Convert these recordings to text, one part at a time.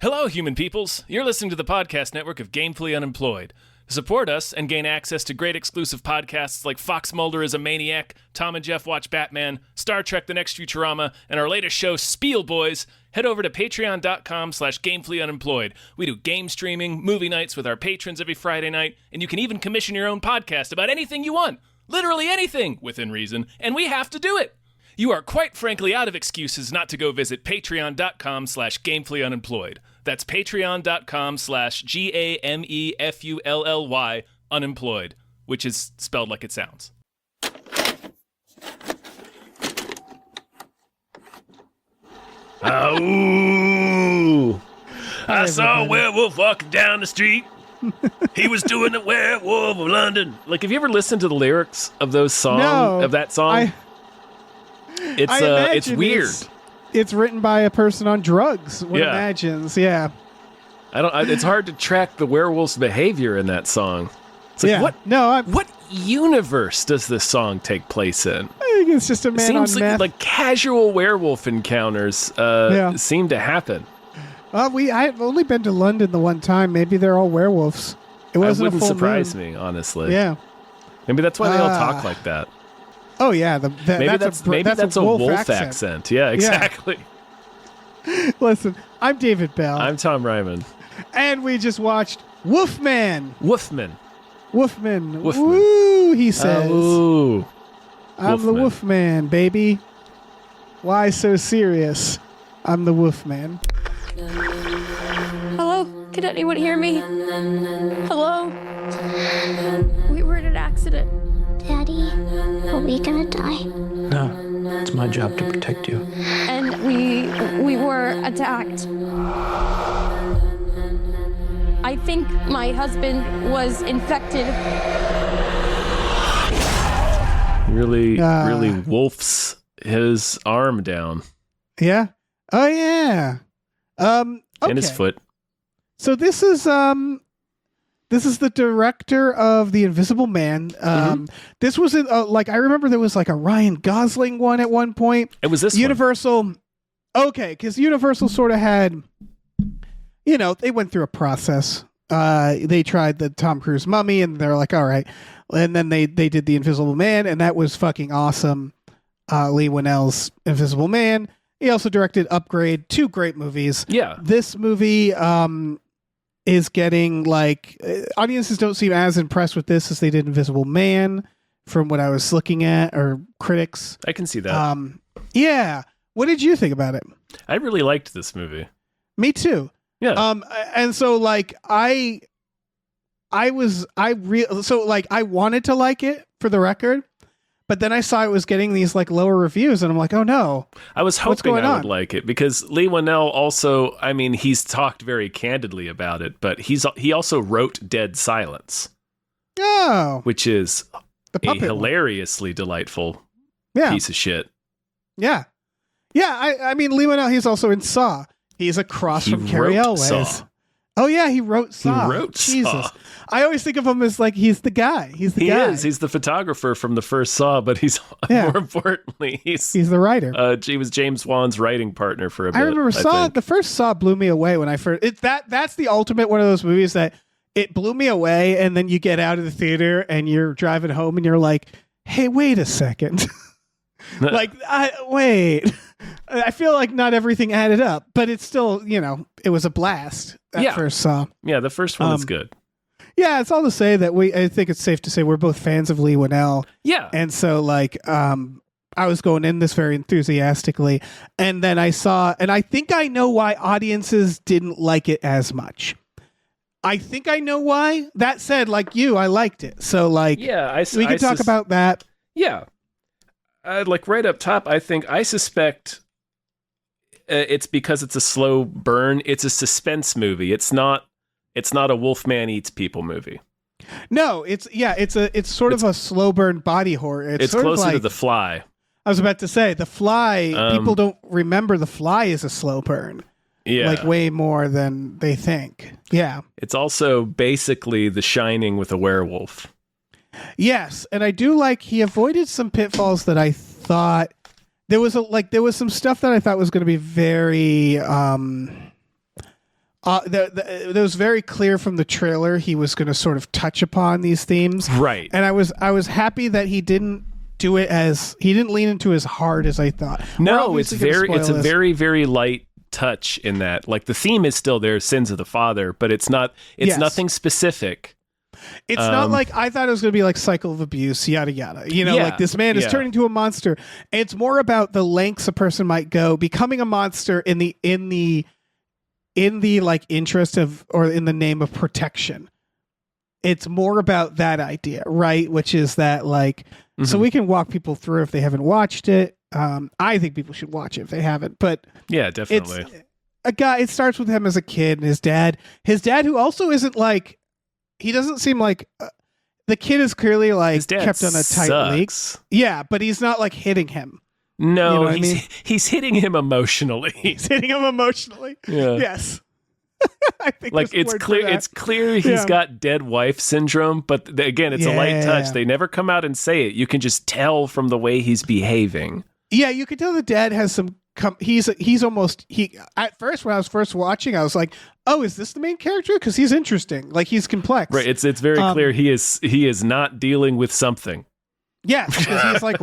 Hello, human peoples. You're listening to the podcast network of Gamefully Unemployed. To support us and gain access to great exclusive podcasts like Fox Mulder is a Maniac, Tom and Jeff Watch Batman, Star Trek The Next Futurama, and our latest show, Spiel Boys, head over to patreon.com/gamefullyunemployed. We do game streaming, movie nights with our patrons every Friday night, and you can even commission your own podcast about anything you want. Literally anything, within reason, and we have to do it. You are quite frankly out of excuses not to go visit patreon.com/gamefullyunemployed. That's patreon.com/GAMEFULLY unemployed, which is spelled like it sounds. Oh, I saw a werewolf walking down the street. He was doing the Werewolf of London. Like, have you ever listened to the lyrics of those songs, of that song? It's weird. It's written by a person on drugs. One imagines, yeah. It's hard to track the werewolf's behavior in that song. It's like, what universe does this song take place in? I think it's just a man on meth. Like casual werewolf encounters seem to happen. I've only been to London the one time. Maybe they're all werewolves. It wasn't wouldn't surprise me, honestly. Yeah. Maybe that's why they all talk like that. Oh yeah, maybe that's a wolf accent. Yeah, exactly. Yeah. Listen, I'm David Bell. I'm Tom Ryman. And we just watched Wolfman. Wolfman. Woo, he says. Ooh. I'm the Wolfman, baby. Why so serious? I'm the Wolfman. Hello? Can anyone hear me? Hello? We were in an accident. Daddy, are we gonna die? No, it's my job to protect you. And we were attacked. I think my husband was infected. Really wolfs his arm down. Yeah. Oh yeah. Okay. And his foot. So this is the director of The Invisible Man. This was I remember there was like a Ryan Gosling one at one point. It was this Universal. One. Okay, because Universal sort of had, they went through a process. They tried the Tom Cruise Mummy, and they're like, all right. And then they did The Invisible Man, and that was fucking awesome. Lee Winnell's Invisible Man. He also directed Upgrade, 2 great movies. Yeah. This movie is getting audiences don't seem as impressed with this as they did Invisible Man from what I was looking at, or critics. I can see that. Yeah. What did you think about it? I really liked this movie. Me too. Yeah. And so I wanted to like it, for the record. But then I saw it was getting these lower reviews, and I'm like, oh no. I was hoping I would like it, because Lee Winnell also, he's talked very candidly about it, but he also wrote Dead Silence. Oh. Which is a hilariously delightful piece of shit. Yeah. Yeah, Lee Winnell, he's also in Saw. He's across from Cary Elwes. Saw. Oh yeah, he wrote Saw. Jesus. Saw. I always think of him as he's the guy. He is. He's the photographer from the first Saw, but he's more importantly, he's the writer. He was James Wan's writing partner for a bit. I remember the first Saw blew me away when I first. That's the ultimate one of those movies that it blew me away, and then you get out of the theater and you're driving home and you're like, hey, wait a second. Wait. I feel like not everything added up, but it's still, it was a blast. That first Saw. Yeah, the first one is good. Yeah, it's all to say that I think it's safe to say we're both fans of Lee Winnell. Yeah. And so I was going in this very enthusiastically, and then I saw, and I think I know why audiences didn't like it as much. I think I know why. That said, I liked it. So we can talk about that. Yeah. Right up top, I suspect it's because it's a slow burn. It's a suspense movie. It's not a Wolfman Eats People movie. No, it's sort of a slow burn body horror. It's sort closer of to The Fly. I was about to say The Fly. People don't remember The Fly is a slow burn. Yeah, way more than they think. Yeah, it's also basically The Shining with a werewolf. Yes, and I do he avoided some pitfalls that I thought there was some stuff that I thought was going to be very It was very clear from the trailer he was going to sort of touch upon these themes, Right. and I was happy that he didn't lean into as hard as I thought. No, it's a very, very light touch in that. Like the theme is still there, sins of the father, but it's nothing specific. It's not like I thought it was going to be like cycle of abuse, yada yada. Like this man is turning into a monster. It's more about the lengths a person might go becoming a monster in the like interest of or in the name of protection. It's more about that idea, right? Which is that like, so we can walk people through if they haven't watched it. I think people should watch it if they haven't, but yeah, definitely. It starts with him as a kid and his dad who also isn't like, he doesn't seem like the kid is clearly like kept on a tight leash. Yeah, but he's not like hitting him. No, he's hitting him emotionally. He's hitting him emotionally. Yeah. Yes. I think like it's clear he's got dead wife syndrome, but again, it's a light touch. They never come out and say it. You can just tell from the way he's behaving. Yeah, you can tell the dad has some he's almost at first when I was first watching, I was like, oh, is this the main character? Because he's interesting. Like he's complex. Right. It's very clear he is not dealing with something. Yes, because he's like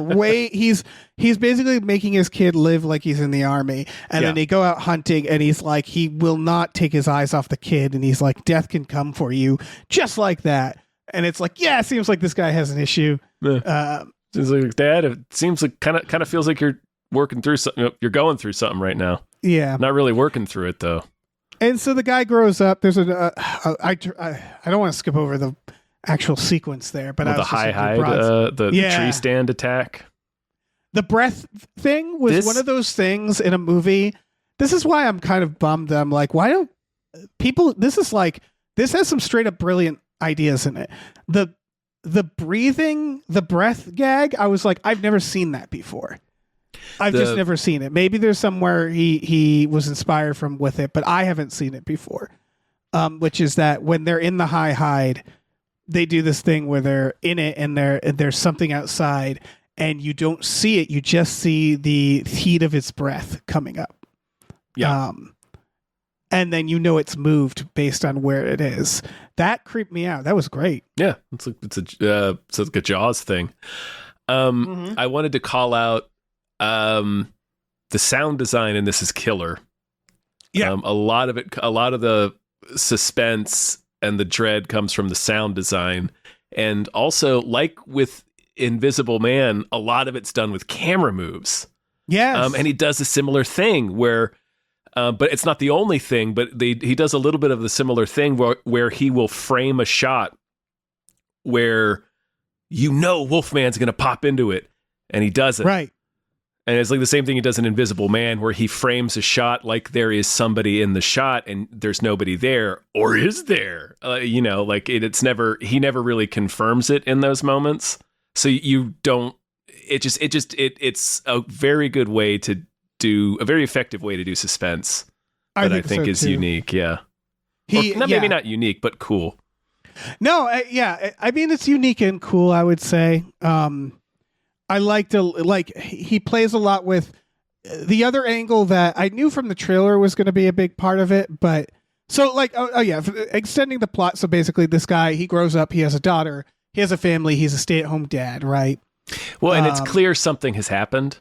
he's basically making his kid live like he's in the army, and then they go out hunting, and he's like he will not take his eyes off the kid, and he's like death can come for you just like that, and it's like it seems like this guy has an issue. Seems like Dad. It seems like kind of feels like you're working through something. You're going through something right now. Yeah, not really working through it though. And so the guy grows up. There's I don't want to skip over the actual sequence there, but the the tree stand attack. The breath thing was one of those things in a movie. This is why I'm kind of bummed. I'm like, why don't people? This has some straight up brilliant ideas in it. The breathing, the breath gag. I was like, I've never seen that before. I've just never seen it. Maybe there's somewhere he was inspired from with it, but I haven't seen it before. Which is that when they're in the high hide, they do this thing where they're in it and there's something outside and you don't see it. You just see the heat of its breath coming up. Yeah. And then it's moved based on where it is. That creeped me out. That was great. Yeah. It's like a Jaws thing. I wanted to call out the sound design in this is killer. Yeah. A lot of the suspense and the dread comes from the sound design. And also, like with Invisible Man, a lot of it's done with camera moves. Yes. And he does a similar thing where, but it's not the only thing, but he does a little bit of the similar thing where he will frame a shot where Wolfman's going to pop into it, and he doesn't. Right. And it's like the same thing he does in Invisible Man, where he frames a shot like there is somebody in the shot and there's nobody there, or is there? Like he never really confirms it in those moments. So you don't. It's a very good way to do a very effective way to do suspense that I think is too. Unique. Yeah, maybe not unique, but cool. No, I mean it's unique and cool. I would say. I he plays a lot with the other angle that I knew from the trailer was going to be a big part of it. But so extending the plot. So basically this guy, he grows up, he has a daughter, he has a family, he's a stay-at-home dad, right? Well, and it's clear something has happened.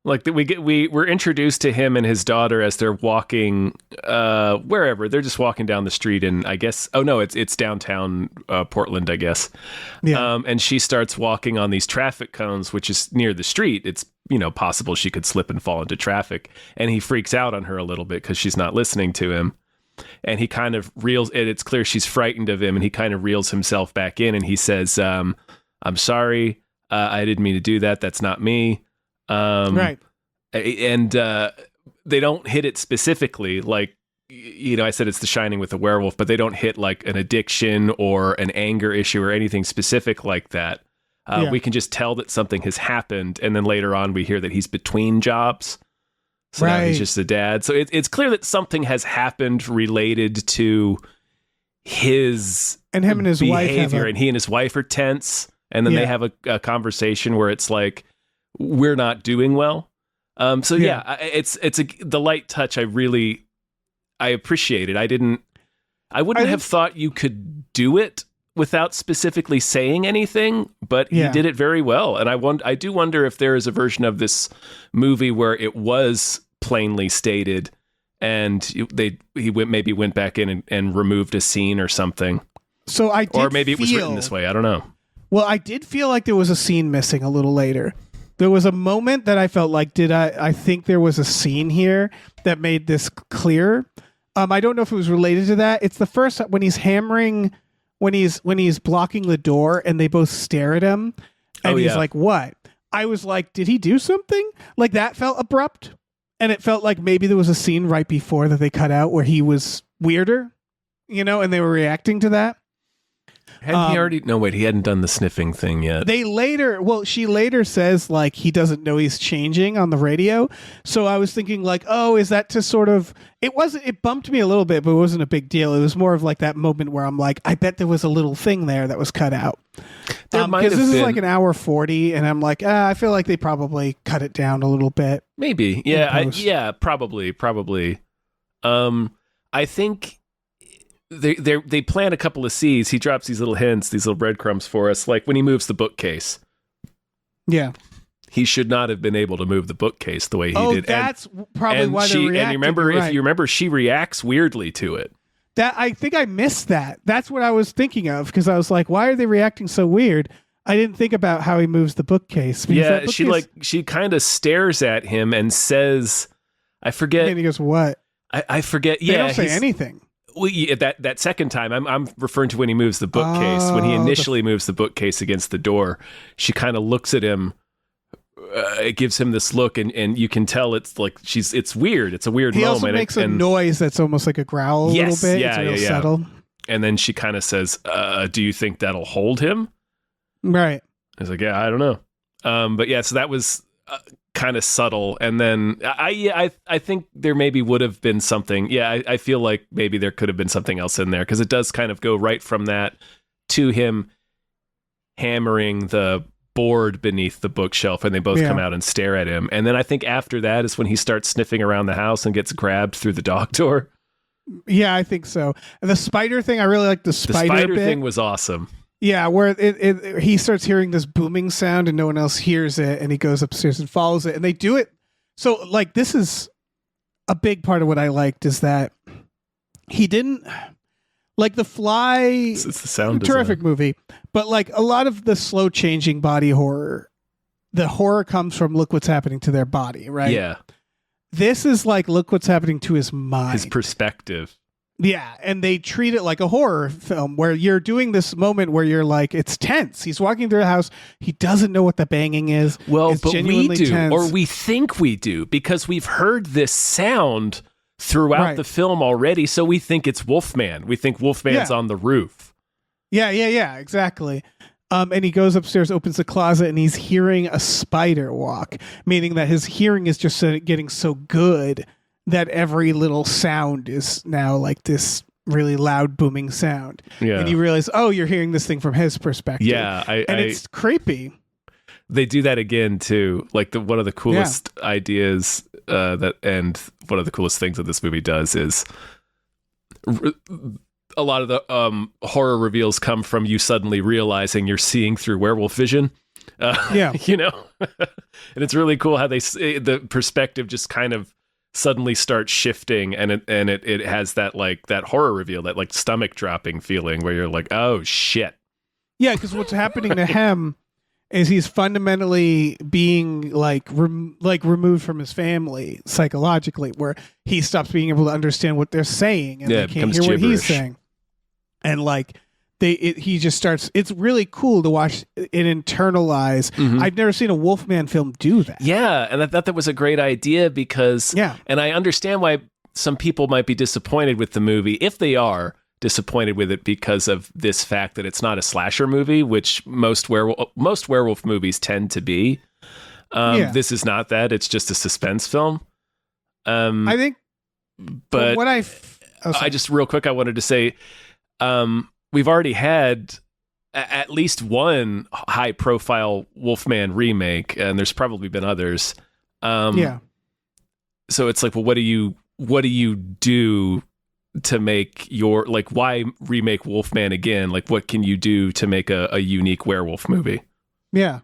Like we're introduced to him and his daughter as they're walking wherever. They're just walking down the street, and I guess it's downtown Portland, I guess. Yeah. And she starts walking on these traffic cones, which is near the street. It's possible she could slip and fall into traffic, and he freaks out on her a little bit because she's not listening to him. And he kind of reels, and it's clear she's frightened of him, and he kind of reels himself back in, and he says, "I'm sorry, I didn't mean to do that. That's not me." Right. And they don't hit it specifically. Like, I said it's The Shining with the werewolf, but they don't hit like an addiction or an anger issue or anything specific like that. We can just tell that something has happened. And then later on, we hear that he's between jobs. So now he's just a dad. So it's clear that something has happened related to his and him and his behavior. wife and he and his wife are tense. And then they have a conversation where it's like, we're not doing well. It's the light touch. I appreciate it. I wouldn't have thought you could do it without specifically saying anything, but he did it very well. And I do wonder if there is a version of this movie where it was plainly stated and he went back in and removed a scene or something. So I did or maybe it was written this way. I don't know. Well, I did feel like there was a scene missing a little later. There was a moment that I felt like, I think there was a scene here that made this clear. I don't know if it was related to that. It's the first when he's hammering, when he's blocking the door and they both stare at him and he's like, what? I was like, did he do something? Like that felt abrupt. And it felt like maybe there was a scene right before that they cut out where he was weirder, and they were reacting to that. Hadn't he already? No, wait, he hadn't done the sniffing thing yet. She later says like he doesn't know he's changing on the radio. So I was thinking like, oh, is that to sort of? It bumped me a little bit, but it wasn't a big deal. It was more of like that moment where I'm like, I bet there was a little thing there that was cut out. Because this is like an hour 40, and I'm like, I feel like they probably cut it down a little bit. Maybe, yeah, probably. I think. They plant a couple of seeds. He drops these little hints, these little breadcrumbs for us. Like when he moves the bookcase. Yeah. He should not have been able to move the bookcase the way he did. That's probably why they're reacting. And if you remember, she reacts weirdly to it. I think I missed that. That's what I was thinking of because I was like, why are they reacting so weird? I didn't think about how he moves the bookcase. Yeah, she kind of stares at him and says, I forget. And he goes, what? I forget. They don't say anything. Well, that second time, I'm referring to when he moves the bookcase. When he initially moves the bookcase against the door, she kind of looks at him. It gives him this look, and you can tell it's like it's weird. It's a weird moment. He also makes a noise that's almost like a growl a little bit. Yeah, it's real subtle. And then she kind of says, do you think that'll hold him? Right. I was like, yeah, I don't know. But yeah, so that was kind of subtle. And then I think there maybe would have been something. Yeah, I feel like maybe there could have been something else in there because it does kind of go right from that to him hammering the board beneath the bookshelf and they both come out and stare at him. And then I think after that is when he starts sniffing around the house and gets grabbed through the dog door. Yeah, I think so. And the spider thing, I really like the spider bit. Thing was awesome. Yeah, where he starts hearing this booming sound and no one else hears it, and he goes upstairs and follows it, and they do it. So, like, this is a big part of what I liked is that he didn't like The Fly. It's the sound terrific movie, but like a lot of the slow changing body horror, the horror comes from look what's happening to their body, right? Yeah. This is like look what's happening to his mind, his perspective. Yeah, and they treat it like a horror film where you're doing this moment where you're like, it's tense. He's walking through the house. He doesn't know what the banging is. Well, it's but we do, tense. or we think we do, because we've heard this sound throughout the film already, so we think it's Wolfman. We think Wolfman's on the roof. Yeah, exactly. And he goes upstairs, opens the closet, and he's hearing a spider walk, meaning that his hearing is just getting so good that every little sound is now like this really loud booming sound. Yeah. And you realize, oh, you're hearing this thing from his perspective. Yeah. It's creepy. They do that again too. Like one of the coolest ideas and one of the coolest things that this movie does is a lot of the horror reveals come from you suddenly realizing you're seeing through werewolf vision. You know, and it's really cool how the perspective just kind of suddenly starts shifting, and it has that like that horror reveal, that like stomach dropping feeling where you're like, oh shit. Yeah, because what's happening to him is he's fundamentally being removed from his family psychologically, where he stops being able to understand what they're saying, and they can't hear what he's saying, and like. He just starts. It's really cool to watch it internalize. Mm-hmm. I've never seen a Wolfman film do that. Yeah, and I thought that was a great idea because. Yeah. And I understand why some people might be disappointed with the movie, if they are disappointed with it because of this fact that it's not a slasher movie, which most werewolf movies tend to be. This is not that. It's just a suspense film. I think. But what I just real quick, I wanted to say. We've already had at least one high-profile Wolfman remake, and there's probably been others. So it's like, well, what do you do to make your, like, why remake Wolfman again? Like, what can you do to make a unique werewolf movie? Yeah.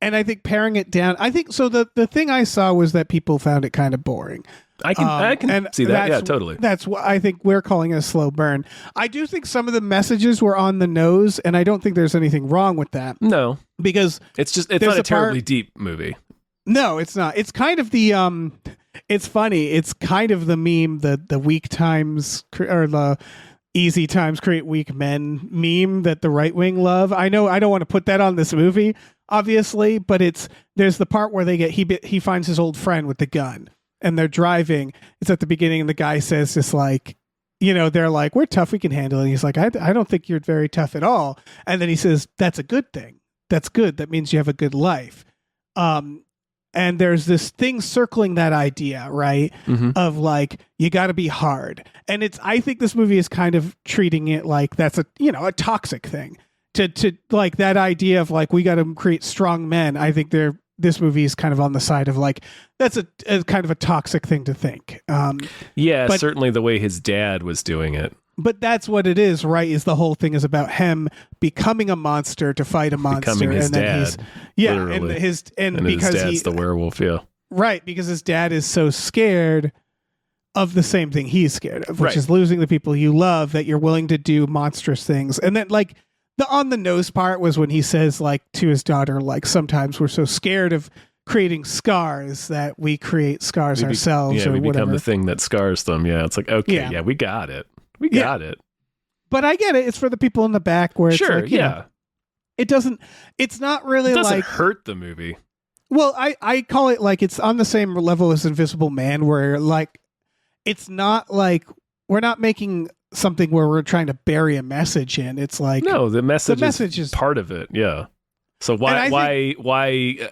And I think paring it down, I think so. The thing I saw was that people found it kind of boring. I can see that. Yeah, totally. That's what I think we're calling a slow burn. I do think some of the messages were on the nose, and I don't think there's anything wrong with that. No, because it's not a terribly deep movie. No, it's not. It's kind of the it's funny. It's kind of the meme, the weak times or the easy times create weak men meme that the right wing love. I know I don't want to put that on this movie, obviously, but there's the part where he finds his old friend with the gun. And they're driving. It's at the beginning, and the guy says, just like, they're like, we're tough, we can handle it. And he's like, I don't think you're very tough at all. And then he says, that's a good thing. That's good. That means you have a good life. And there's this thing circling that idea, right? Mm-hmm. Of like, you got to be hard. And I think this movie is kind of treating it like that's a toxic thing. To like that idea of like, we got to create strong men. I think this movie is kind of on the side of like, that's a kind of a toxic thing to think. But certainly the way his dad was doing it. But that's what it is, right? Is the whole thing is about him becoming a monster to fight a monster. Becoming his dad. Literally. And because his dad's the werewolf, yeah. Right, because his dad is so scared of the same thing he's scared of, which is losing the people you love, that you're willing to do monstrous things. And then like the on the nose part was when he says like to his daughter, like, sometimes we're so scared of creating scars that we create scars ourselves or we whatever. Become the thing that scars them. Yeah, it's like, okay, we got it. We got it. But I get it. It's for the people in the back where it's like, it's not really like hurt the movie. Well, I call it like it's on the same level as Invisible Man, where like it's not like we're not making something where we're trying to bury a message in. It's like, no, the message is part of it. Yeah. So why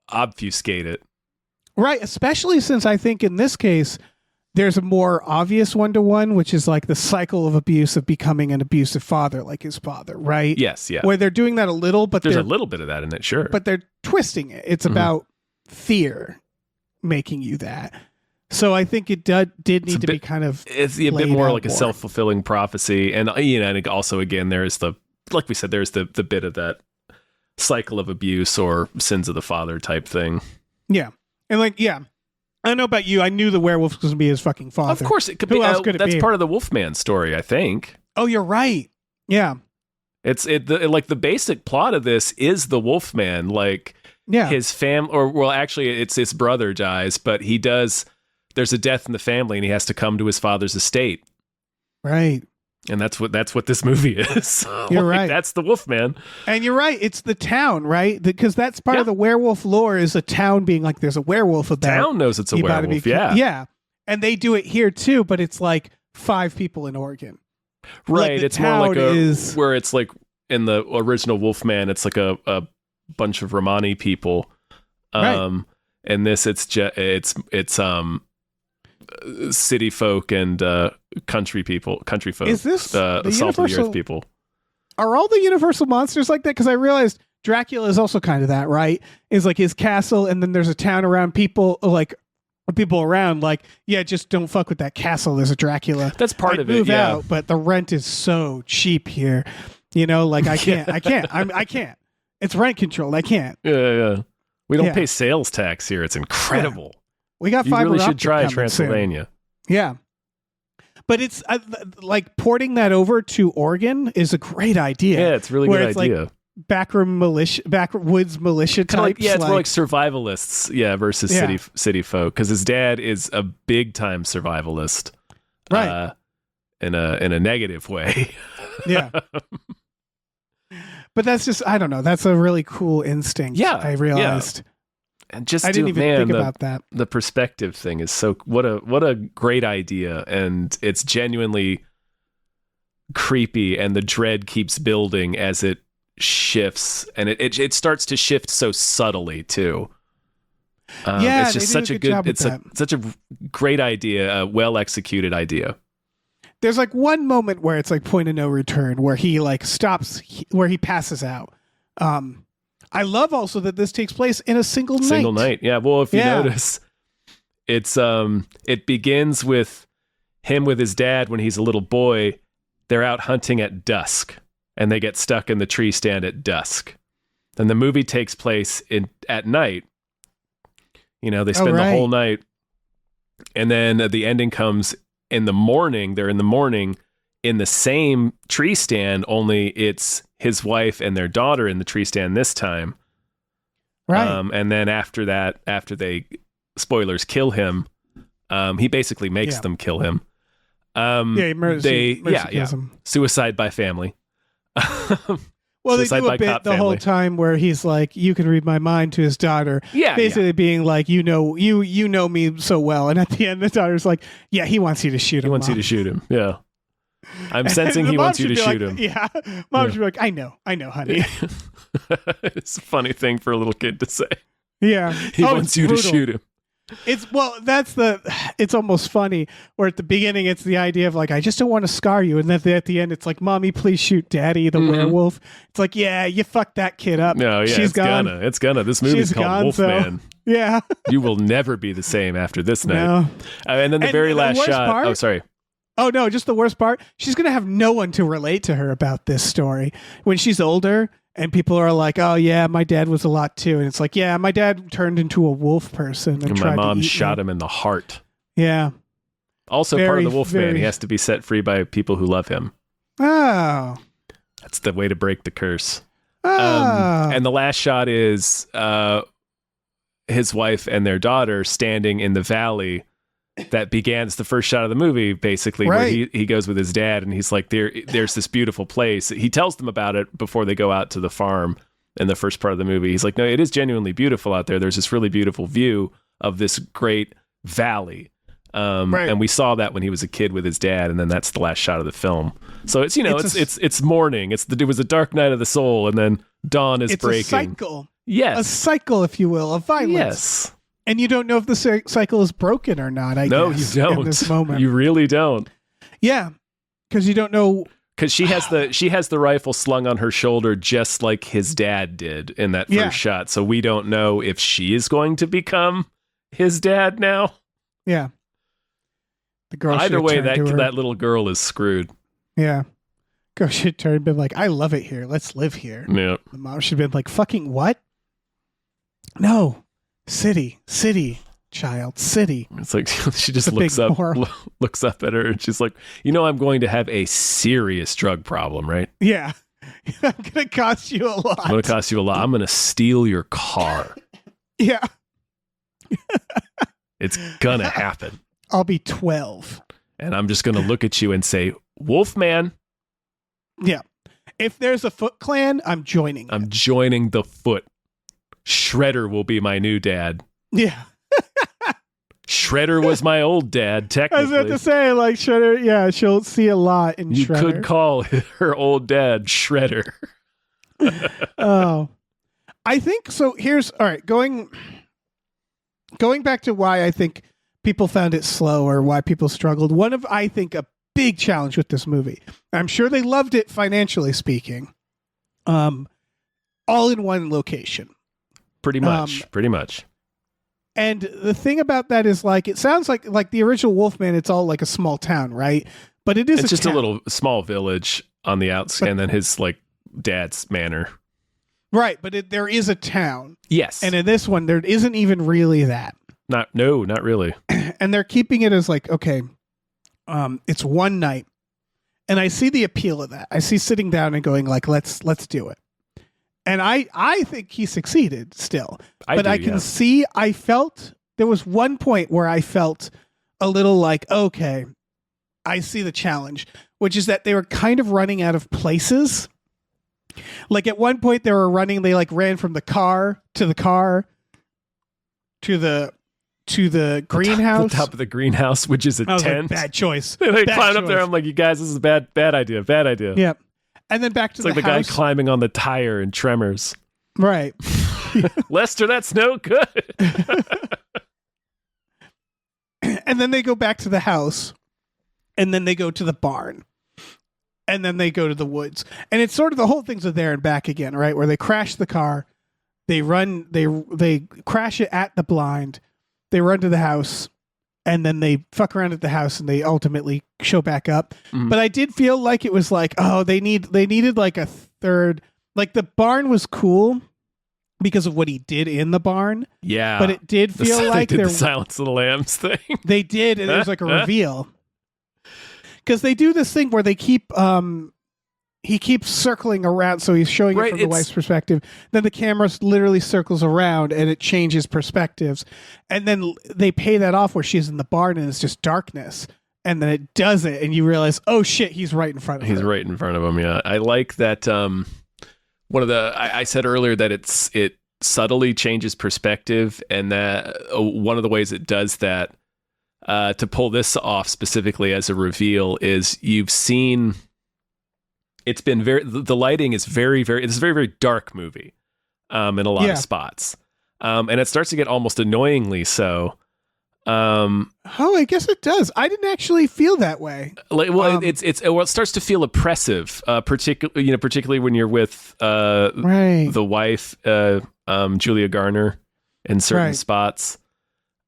obfuscate it? Right. Especially since I think in this case, there's a more obvious one-to-one, which is like the cycle of abuse of becoming an abusive father, like his father. Right. Yes. Yeah. Where they're doing that a little, but there's a little bit of that in it. Sure. But they're twisting it. It's about fear making you that. So I think it did need to be kind of. It's a bit more like a self-fulfilling prophecy, and and also again there's like we said, there's the bit of that cycle of abuse or sins of the father type thing. Yeah, and like I don't know about you. I knew the werewolf was going to be his fucking father. Of course, it could be. Who else could it be? That's part of the Wolfman story, I think. Oh, you're right. Yeah, like the basic plot of this is the Wolfman, like his family, or well, actually, it's his brother dies, but he does. There's a death in the family, and he has to come to his father's estate. Right. And that's what this movie is. You're right. That's the Wolfman. And you're right. It's the town, right? Because that's part of the werewolf lore, is a town being like, there's a werewolf about. The town knows it's a werewolf. Yeah. And they do it here too, but it's like 5 people in Oregon. Right. Like it's more like where it's like in the original Wolfman, it's like a bunch of Romani people. Right. And this, it's city folk and country folk. Is this the salt of the earth people? Are all the Universal monsters like that? Because I realized Dracula is also kind of that, right? Is like his castle, and then there's a town around people, like people around, like, just don't fuck with that castle. There's a Dracula. That's part of it. Move out, but the rent is so cheap here. Like I can't. It's rent controlled. I can't. Yeah. We don't pay sales tax here. It's incredible. Yeah. We got fiber. You really should try Transylvania. Soon. Yeah. But it's like porting that over to Oregon is a great idea. Yeah, it's a really good idea. Like backwoods militia types. It's more like survivalists, versus city folk. Because his dad is a big time survivalist, right? In a negative way. Yeah. But that's just, I don't know. That's a really cool instinct. Yeah, I realized. Yeah. And just I didn't even think about that. The perspective thing is what a great idea, and it's genuinely creepy, and the dread keeps building as it shifts, and it starts to shift so subtly too. It's just such a good, such a great idea, a well executed idea. There's like one moment where it's like point of no return, where he like stops, where he passes out. I love also that this takes place in a single night. Yeah. Well, if you notice, it's it begins with him with his dad when he's a little boy, they're out hunting at dusk, and they get stuck in the tree stand at dusk. And the movie takes place at night. You know, they spend the whole night, and then the ending comes in the morning. They're in the morning in the same tree stand, only it's his wife and their daughter in the tree stand this time. Right. And then after that, after they, spoilers, kill him, he basically makes them kill him. He murders kills him. Suicide by family. Well, they do a bit the whole time where he's like, "You can read my mind" to his daughter. Yeah, basically being like, you know me so well. And at the end, the daughter's like, "Yeah, he wants you to shoot him. He wants you to shoot him. Yeah, I'm sensing he wants you to shoot him. Yeah, mom should be like, "I know, honey." It's a funny thing for a little kid to say. Yeah, he wants you to shoot him. It's almost funny where at the beginning it's the idea of like, I just don't want to scar you, and then at the end it's like, Mommy, please shoot Daddy, the werewolf. It's like, yeah, you fucked that kid up. No, yeah, she's gone. It's gonna. This movie's called Wolfman. Yeah, you will never be the same after this night. No. And then the very last shot. Part, oh, sorry. Oh no, just the worst part. She's gonna have no one to relate to her about this story when she's older. And people are like, "Oh yeah, my dad was a lot too." And it's like, "Yeah, my dad turned into a wolf person and my mom to eat shot me. him in the heart." Yeah. Also, part of the Wolfman, he has to be set free by people who love him. Oh. That's the way to break the curse. Oh. And the last shot is his wife and their daughter standing in the valley that begins the first shot of the movie, basically, where he goes with his dad and he's like, there's this beautiful place. He tells them about it before they go out to the farm in the first part of the movie. He's like, no, it is genuinely beautiful out there. There's this really beautiful view of this great valley. And we saw that when he was a kid with his dad, and then that's the last shot of the film. So it's, it's morning. It was a dark night of the soul, and then dawn is breaking. It's a cycle. Yes. A cycle, if you will, of violence. Yes. And you don't know if the cycle is broken or not, I guess. No, you don't. In this moment. You really don't. Yeah, because you don't know. Because she has the rifle slung on her shoulder just like his dad did in that first shot. So we don't know if she is going to become his dad now. Yeah. The girl Either way, that little girl is screwed. Yeah. Girl should turn and been like, "I love it here. Let's live here." Yeah. The mom should have been like, "Fucking what? No. City, child, city." It's like she just looks up at her and she's like, "I'm going to have a serious drug problem, right?" Yeah. I'm going to cost you a lot. I'm going to cost you a lot. I'm going to steal your car. Yeah. It's going to happen. I'll be 12. And I'm just going to look at you and say, "Wolfman." Yeah. If there's a Foot Clan, I'm joining. I'm joining the Foot. Shredder will be my new dad. Yeah. Shredder was my old dad, technically. I was about to say, like, Shredder, yeah, she'll see a lot in Shredder. You could call her old dad Shredder. Oh. I think, so here's, all right, going back to why I think people found it slow or why people struggled. One of, I think, a big challenge with this movie. I'm sure they loved it financially speaking. All in one location. Pretty much. And the thing about that is, like, it sounds like the original Wolfman, it's all like a small town, right? But it's just a little small village on the outskirts, and then his like dad's manor. Right, but there is a town. Yes. And in this one, there isn't even really that. Not really. And they're keeping it as like, okay, it's one night. And I see the appeal of that. I see sitting down and going like, let's do it. And I think he succeeded still. I can see, there was one point where I felt a little like, okay, I see the challenge, which is that they were kind of running out of places. Like at one point they like ran from the car to the greenhouse. The top of the greenhouse, which is a tent. Like, bad choice. They climbed up there. I'm like, you guys, this is a bad idea. Yeah. And then back to the house. It's like the guy climbing on the tire in Tremors. Right. Lester, that's no good. And then they go back to the house. And then they go to the barn. And then they go to the woods. And it's sort of the whole thing's a there and back again, right? Where they crash the car. They crash it at the blind. They run to the house. and then they fuck around at the house and they ultimately show back up. But I did feel like it was like, oh, they needed like a third. Like the barn was cool because of what he did in the barn. Yeah. But it did feel like the Silence of the Lambs thing. They did, and it was like a reveal. Because they do this thing where they keep he keeps circling around, so he's showing it from the wife's perspective. Then the camera literally circles around and it changes perspectives. And then they pay that off where she's in the barn and it's just darkness. And then it does it, and you realize, oh shit, he's right in front of him. He's right in front of him, yeah. I like that one of the I said earlier that it subtly changes perspective, and that one of the ways it does that to pull this off specifically as a reveal is you've seen it's been the lighting is very it's a very, very dark movie in a lot of spots. And it starts to get almost annoyingly so. I guess it does. I didn't actually feel that way. It starts to feel oppressive, particularly when you're with the wife, Julia Garner, in certain spots.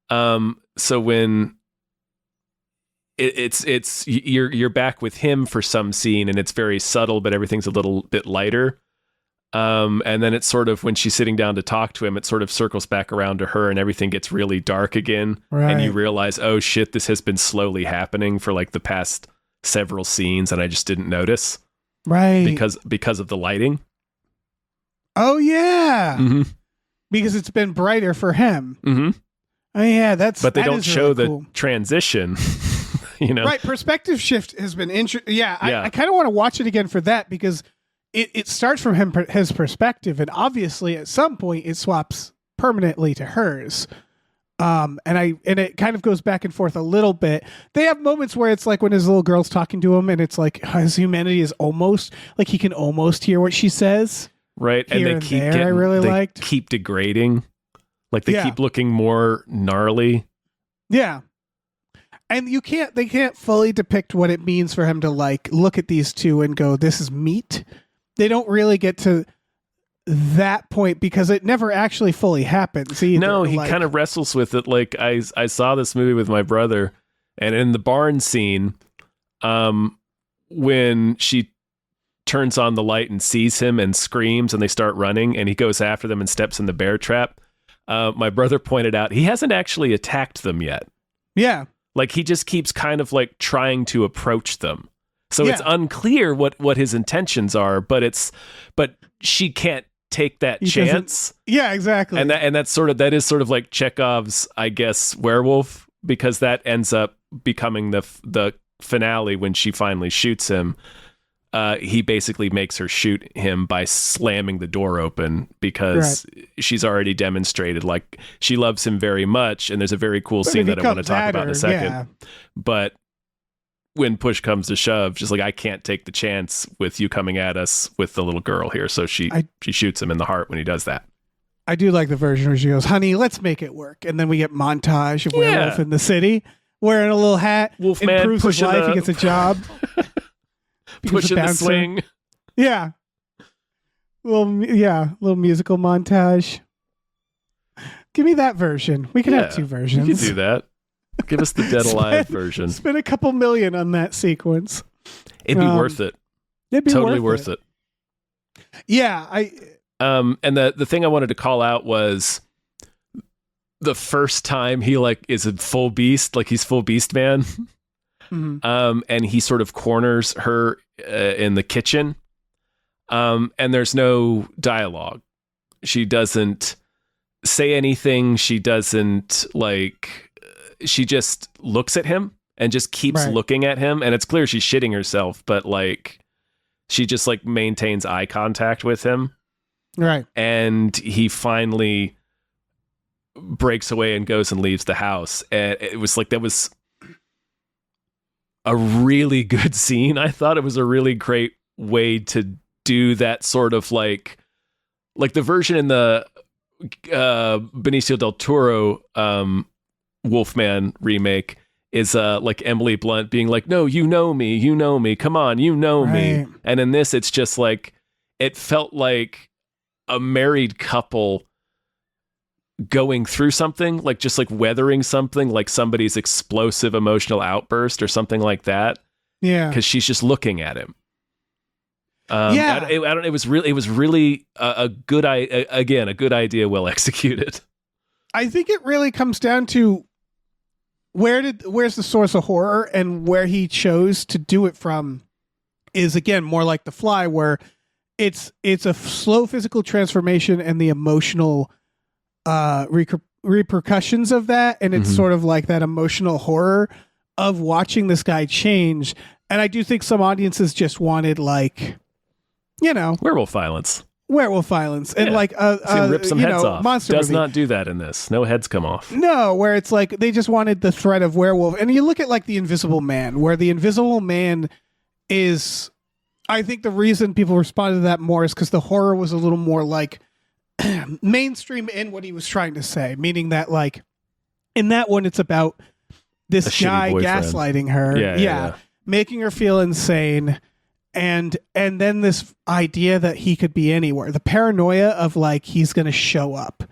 So when you're back with him for some scene and it's very subtle, but everything's a little bit lighter. And then it's sort of when she's sitting down to talk to him, it sort of circles back around to her and everything gets really dark again. Right. And you realize, oh shit, this has been slowly happening for like the past several scenes and I just didn't notice. Right. Because of the lighting. Oh yeah. Mm-hmm. Because it's been brighter for him. Mm-hmm. Oh yeah, but they don't show really the transition. Right. Perspective shift has been interesting. Yeah. I kind of want to watch it again for that because it starts from his perspective, and obviously at some point it swaps permanently to hers. And it kind of goes back and forth a little bit. They have moments where it's like when his little girl's talking to him, and it's like his humanity is almost like he can almost hear what she says. Right, and they keep degrading, like they keep looking more gnarly. Yeah. And they can't fully depict what it means for him to like look at these two and go, this is meat. They don't really get to that point because it never actually fully happens either. No, he kind of wrestles with it. Like I saw this movie with my brother, and in the barn scene, when she turns on the light and sees him and screams and they start running and he goes after them and steps in the bear trap, my brother pointed out he hasn't actually attacked them yet. Yeah. Like he just keeps kind of like trying to approach them. So it's unclear what his intentions are, but she can't take that chance. Yeah, exactly. And that is sort of like Chekhov's, I guess, werewolf, because that ends up becoming the finale when she finally shoots him. He basically makes her shoot him by slamming the door open because she's already demonstrated like she loves him very much, and there's a very cool scene that I want to talk about in a second. Yeah. But when push comes to shove, just like I can't take the chance with you coming at us with the little girl here, so she shoots him in the heart when he does that. I do like the version where she goes, "Honey, let's make it work," and then we get montage of werewolf in the city wearing a little hat, Wolfman improves his life, he gets a job. Pushing the swing. Yeah. Little musical montage. Give me that version. We can have two versions. You can do that. Give us the Dead Alive version. Spend a couple million on that sequence. It'd be worth it. It'd be totally worth it. Yeah. And the thing I wanted to call out was the first time he like is a full beast, like he's full beast man. Mm-hmm. And he sort of corners her in the kitchen. And there's no dialogue. She doesn't say anything. She doesn't she just looks at him and just keeps looking at him. And it's clear she's shitting herself, but like she just like maintains eye contact with him. Right. And he finally breaks away and goes and leaves the house. And it was like, that was a really good scene. I thought it was a really great way to do that sort of like the version in the Benicio del Toro Wolfman remake is like Emily Blunt being like, no, you know me, come on, you know me. And in this, it's just like, it felt like a married couple going through something, like just like weathering something, like somebody's explosive emotional outburst or something like that. Yeah. Because she's just looking at him. Yeah. I don't. It was really a good a good idea, well executed. I think it really comes down to where's the source of horror, and where he chose to do it from is, again, more like The Fly, where it's a slow physical transformation and the emotional repercussions of that, and it's sort of like that emotional horror of watching this guy change. And I do think some audiences just wanted, like, werewolf violence, and like rip some heads off. Monster Does movie. not do that in this. No heads come off. No, where it's like they just wanted the threat of werewolf. And you look at like the Invisible Man, where the Invisible Man is, I think the reason people responded to that more is because the horror was a little more like mainstream in what he was trying to say, meaning that like in that one it's about this guy gaslighting her, yeah, making her feel insane. And then this idea that he could be anywhere, the paranoia of like he's going to show up,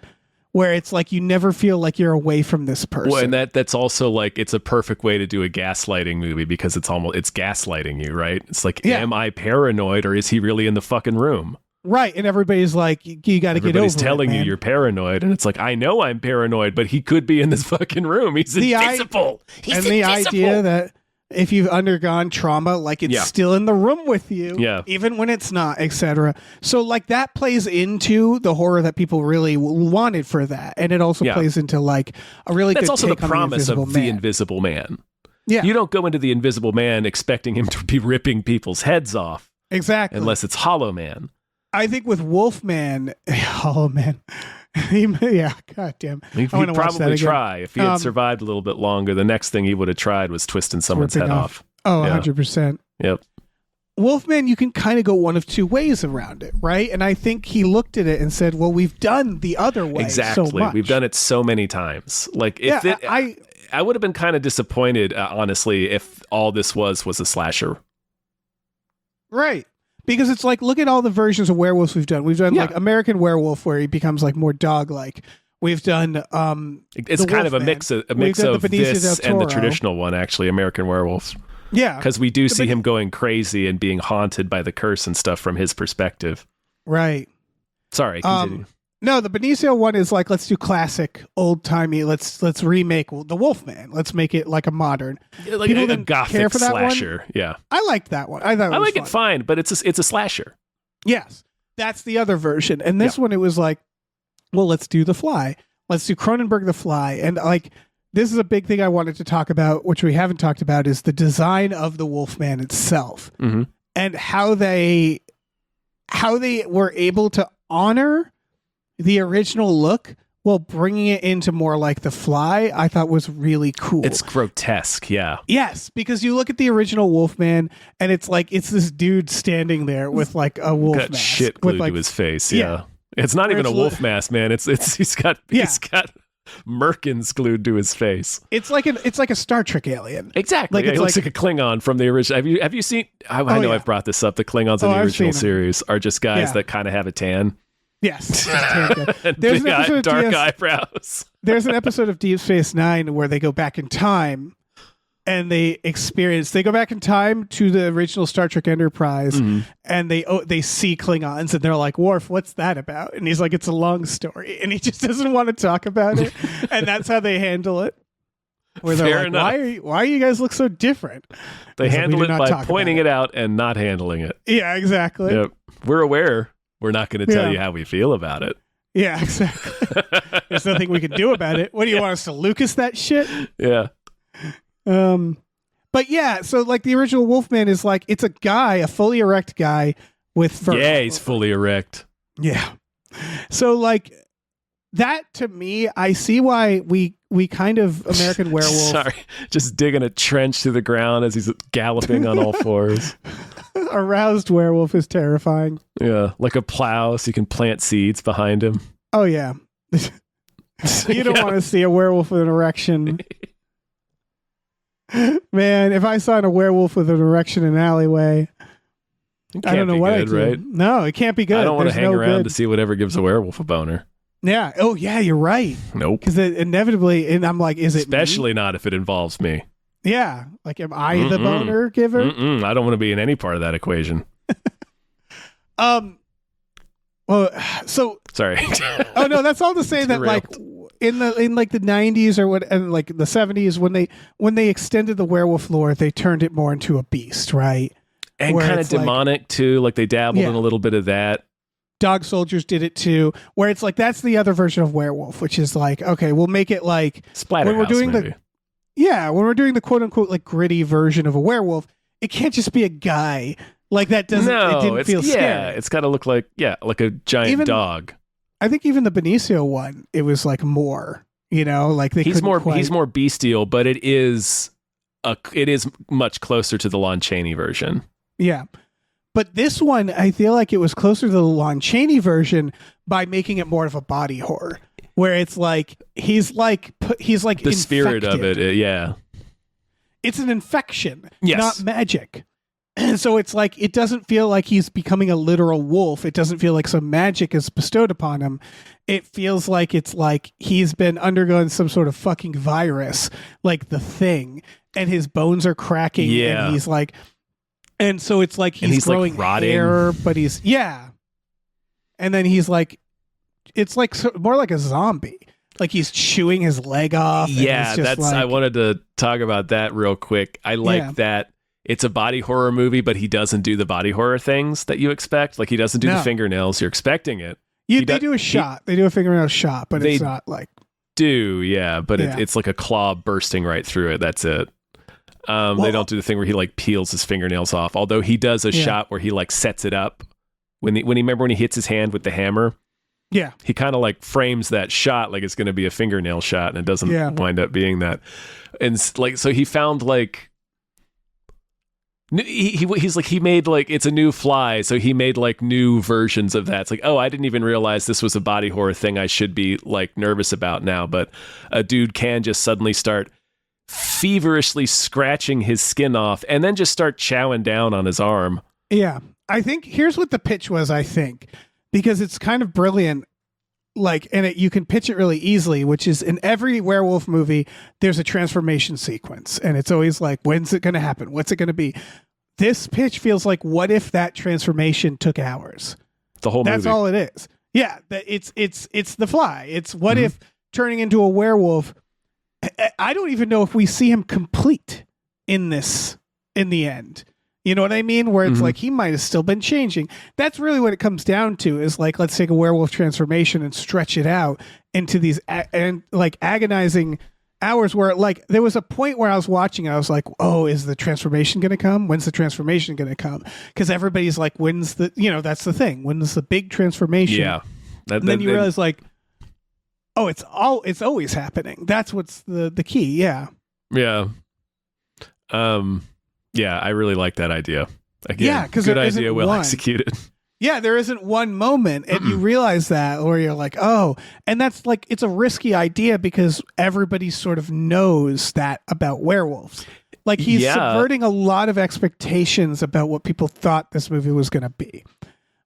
where it's like you never feel like you're away from this person. Well, and that's also like it's a perfect way to do a gaslighting movie, because it's gaslighting you, right? It's like, am I paranoid, or is he really in the fucking room? Right, and everybody's like, you got to get over it. Everybody's telling you you're paranoid, and it's like, I know I'm paranoid, but he could be in this fucking room. He's invisible. He's the idea that if you've undergone trauma, like it's still in the room with you, even when it's not, etc. So like that plays into the horror that people really wanted for that, and it also plays into like a really that's good also the take on promise of Man. the Invisible Man. Yeah, you don't go into the Invisible Man expecting him to be ripping people's heads off, exactly, unless it's Hollow Man. I think with Wolfman, Hollow Man. Goddamn. He'd probably try. If he had survived a little bit longer, the next thing he would have tried was twisting someone's head off. Oh, 100%. Yep. Wolfman, you can kind of go one of two ways around it, right? And I think he looked at it and said, well, we've done the other way exactly. so much. We've done it so many times. Like, if I would have been kind of disappointed, honestly, if all this was a slasher. Right. Because it's like, look at all the versions of werewolves we've done. We've done like American Werewolf, where he becomes like more dog-like. We've done it's kind of a mix of this and the traditional one, actually, American Werewolves. Yeah. Because we do see him going crazy and being haunted by the curse and stuff from his perspective. Right. Sorry, continue. No, the Benicio one is like, let's do classic, old-timey, let's remake the Wolfman. Let's make it like a modern. Like a gothic slasher. One. Yeah. I liked that one. I thought I like it fine, but it's a slasher. Yes. That's the other version. And this one, it was like, well, let's do The Fly. Let's do Cronenberg The Fly. And like, this is a big thing I wanted to talk about, which we haven't talked about, is the design of the Wolfman itself. Mm-hmm. And how they were able to honor the original look while bringing it into more like The Fly, I thought was really cool. It's grotesque, yeah. Yes, because you look at the original Wolfman, and it's like it's this dude standing there with like a wolf got mask, shit glued with like, to his face. Yeah, it's not even a wolf mask, man. He's got merkins glued to his face. It's like a Star Trek alien. Exactly. Like, it looks like a Klingon from the original. Have you seen? I know I've brought this up. The Klingons in the original series are just guys that kind of have a tan. Yes. There's dark eyebrows. There's an episode of Deep Space Nine where they go back in time and they go back in time to the original Star Trek Enterprise, and they see Klingons, and they're like, Worf, what's that about? And he's like, it's a long story. And he just doesn't want to talk about it. And that's how they handle it. Where they're Fair like, enough. why you guys look so different? They handle it by pointing it out and not handling it. Yeah, exactly. Yep. We're aware. We're not going to tell you how we feel about it. Yeah, exactly. There's nothing we can do about it. What do you want us to Lucas that shit? Yeah. But yeah, so like the original Wolfman is like, it's a guy, a fully erect guy with fur. Yeah, he's fully erect. Yeah. So like that, to me, I see why we kind of American Werewolf. Sorry, just digging a trench through the ground as he's galloping on all fours. Aroused werewolf is terrifying. Yeah, like a plow, so you can plant seeds behind him. Oh yeah. You don't want to see a werewolf with an erection. Man, if I saw a werewolf with an erection in an alleyway, I don't know what I'd do. Right? No, it can't be good. I don't want to hang around to see whatever gives a werewolf a boner. Yeah. Oh, yeah, you're right. Nope. Because inevitably, and I'm like, is it Especially me? not if it involves me. Yeah. Like, am I the boner giver? I don't want to be in any part of that equation. Well, so Sorry. oh no, that's all to say that like in the 90s or what, and like the 70s when they extended the werewolf lore, they turned it more into a beast, right? And Where kind of it's like- demonic too. Like they dabbled in a little bit of that. Dog Soldiers did it too, where it's like that's the other version of werewolf, which is like, okay, we'll make it like Splatterhouse when we're doing movie. when we're doing the quote unquote like gritty version of a werewolf, it can't just be a guy. Like that doesn't it didn't feel scary. It's got to look like like a giant dog. I think even the Benicio one, it was like more, like He's more bestial, but it is much closer to the Lon Chaney version. Yeah. But this one, I feel like it was closer to the Lon Chaney version by making it more of a body horror, where it's like he's like The spirit of it, yeah. It's an infection, Yes. not magic. And so it's like it doesn't feel like he's becoming a literal wolf. It doesn't feel like some magic is bestowed upon him. It feels like it's like he's been undergoing some sort of fucking virus, like the Thing, and his bones are cracking. Yeah. And he's like, and so it's like he's growing like rotting. hair, but and then he's like, it's like more like a zombie. Like he's chewing his leg off. Yeah, I wanted to talk about that real quick. I like that. It's a body horror movie, but he doesn't do the body horror things that you expect. Like he doesn't do the fingernails. You're expecting it. They do a shot. They do a fingernail shot, but it's not like but it's like a claw bursting right through it. That's it. They don't do the thing where he like peels his fingernails off. Although he does a shot where he like sets it up when he hits his hand with the hammer. Yeah, he kind of like frames that shot like it's going to be a fingernail shot, and it doesn't wind up being that. And like so, he found like. He's like he made like it's a new fly, so he made like new versions of that. It's like, oh, I didn't even realize this was a body horror thing I should be like nervous about now. But a dude can just suddenly start feverishly scratching his skin off and then just start chowing down on his arm. Yeah, I think here's what the pitch was. I think because it's kind of brilliant. Like, and you can pitch it really easily, which is in every werewolf movie, there's a transformation sequence. And it's always like, when's it going to happen? What's it going to be? This pitch feels like, what if that transformation took hours? The whole movie. That's all it is. Yeah. It's the fly. It's what if turning into a werewolf. I don't even know if we see him complete in the end. You know what I mean? Where it's like he might have still been changing. That's really what it comes down to is like, let's take a werewolf transformation and stretch it out into these agonizing hours where like there was a point where I was watching and I was like, oh, is the transformation going to come? When's the transformation going to come? Because everybody's like, when's the, that's the thing. When's the big transformation? Yeah. And then you realize like, oh, it's always happening. That's what's the key. Yeah. Yeah. Yeah, I really like that idea. Again, yeah, because good idea, well executed. Yeah, there isn't one moment, and you realize that, or you're like, oh, and that's like it's a risky idea because everybody sort of knows that about werewolves. Like he's subverting a lot of expectations about what people thought this movie was going to be.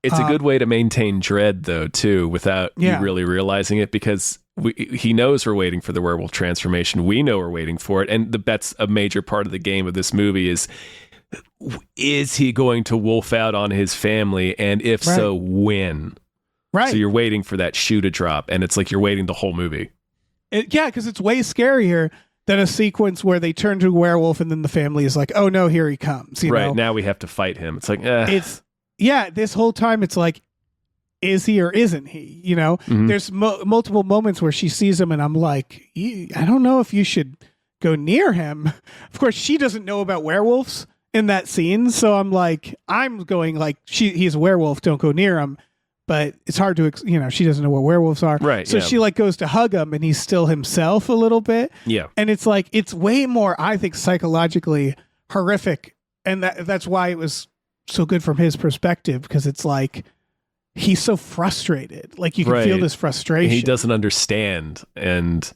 It's a good way to maintain dread, though, too, without you really realizing it, because he knows we're waiting for the werewolf transformation. We know we're waiting for it, and that's a major part of the game of this movie is he going to wolf out on his family, and if so, when? Right. So you're waiting for that shoe to drop, and it's like you're waiting the whole movie. Because it's way scarier than a sequence where they turn to a werewolf, and then the family is like, oh, no, here he comes. You know? Now we have to fight him. It's like, this whole time it's like, is he or isn't he? There's multiple moments where she sees him and I'm like, I don't know if you should go near him. Of course, she doesn't know about werewolves in that scene. So I'm going like, he's a werewolf, don't go near him. But it's hard to, she doesn't know what werewolves are. Right. So she like goes to hug him and he's still himself a little bit. Yeah. And it's like, it's way more, I think, psychologically horrific. And that's why it was so good from his perspective, because it's like, he's so frustrated. Like you can feel this frustration. He doesn't understand. And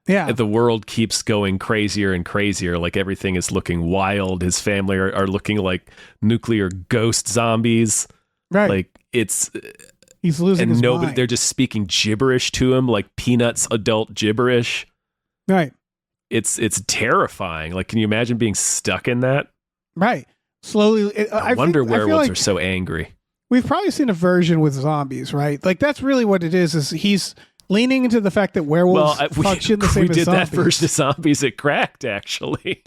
the world keeps going crazier and crazier. Like everything is looking wild. His family are looking like nuclear ghost zombies. Right. Like it's He's losing his mind. They're just speaking gibberish to him, like Peanuts adult gibberish. Right. It's terrifying. Like, can you imagine being stuck in that? Right. Slowly. I wonder werewolves are so angry. We've probably seen a version with zombies, right? Like, that's really what it is he's leaning into the fact that werewolves function the same as zombies. We did that version of zombies. It cracked, actually.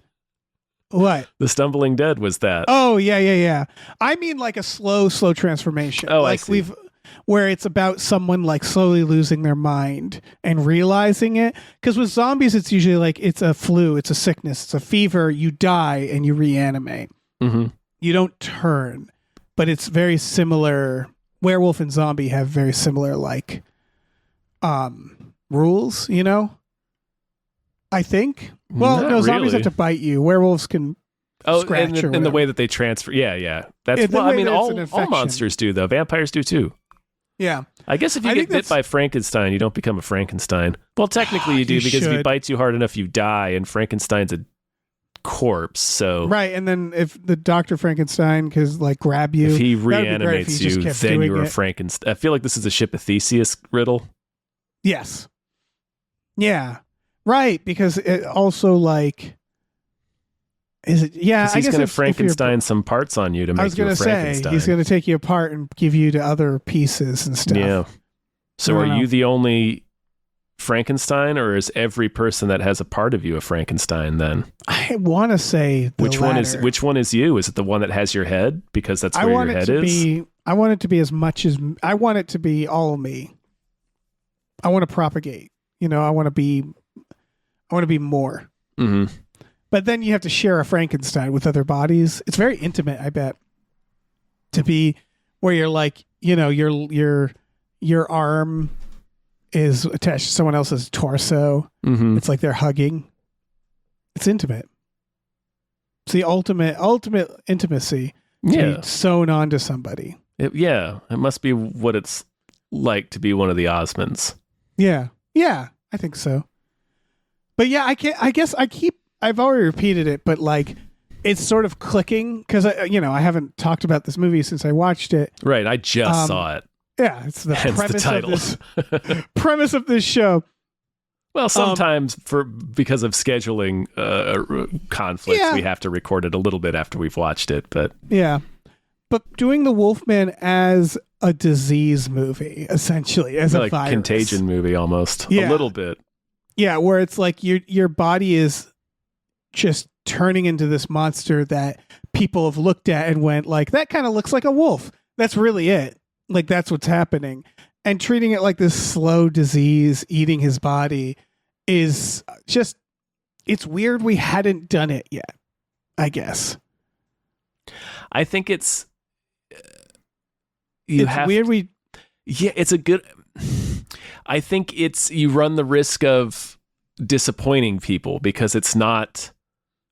What? The Stumbling Dead was that. Oh, yeah. I mean, like a slow transformation. Oh, like I see. Where it's about someone like slowly losing their mind and realizing it. Because with zombies, it's usually like it's a flu, it's a sickness, it's a fever. You die and you reanimate. Mm-hmm. You don't turn, but it's very similar. Werewolf and zombie have very similar like rules, you know. I think. Well, Not no, zombies really. have to bite you. Werewolves can. Scratch and the way that they transfer. Yeah. That's well. I mean, all monsters do though. Vampires do too. Yeah. I guess if you get bit by Frankenstein, you don't become a Frankenstein. Well, technically you do because if he bites you hard enough, you die, and Frankenstein's a corpse. So right, and then if the Dr. Frankenstein grab you, if he reanimates you, then you're a Frankenstein. I feel like this is a Ship of Theseus riddle. Yes. Yeah. Right, because it also like. Is it? Yeah, he's going to Frankenstein some parts on you to make you a Frankenstein. I was going to say he's going to take you apart and give you to other pieces and stuff. Yeah. So are you the only Frankenstein, or is every person that has a part of you a Frankenstein? Then I want to say which one is you? Is it the one that has your head because that's where your head is? I want it to be as much as I want it to be all of me. I want to propagate. You know, I want to be more. Mm-hmm. But then you have to share a Frankenstein with other bodies. It's very intimate, I bet. To be where you're like, you know, your arm is attached to someone else's torso. Mm-hmm. It's like they're hugging. It's intimate. It's the ultimate intimacy to be sewn onto somebody. It must be what it's like to be one of the Osmonds. Yeah, I think so. But yeah, I've already repeated it, but like it's sort of clicking because I haven't talked about this movie since I watched it. Right, I just saw it. Yeah, it's the premise the of this premise of this show. Well, sometimes because of scheduling conflicts, we have to record it a little bit after we've watched it. But but doing the Wolfman as a disease movie, essentially as a virus. Contagion movie, almost a little bit. Yeah, where it's like your body is just turning into this monster that people have looked at and went like, that kind of looks like a wolf. That's really it. Like that's what's happening. And treating it like this slow disease eating his body is just, it's weird we hadn't done it yet, I guess. I think it's weird it's a good, I think you run the risk of disappointing people because it's not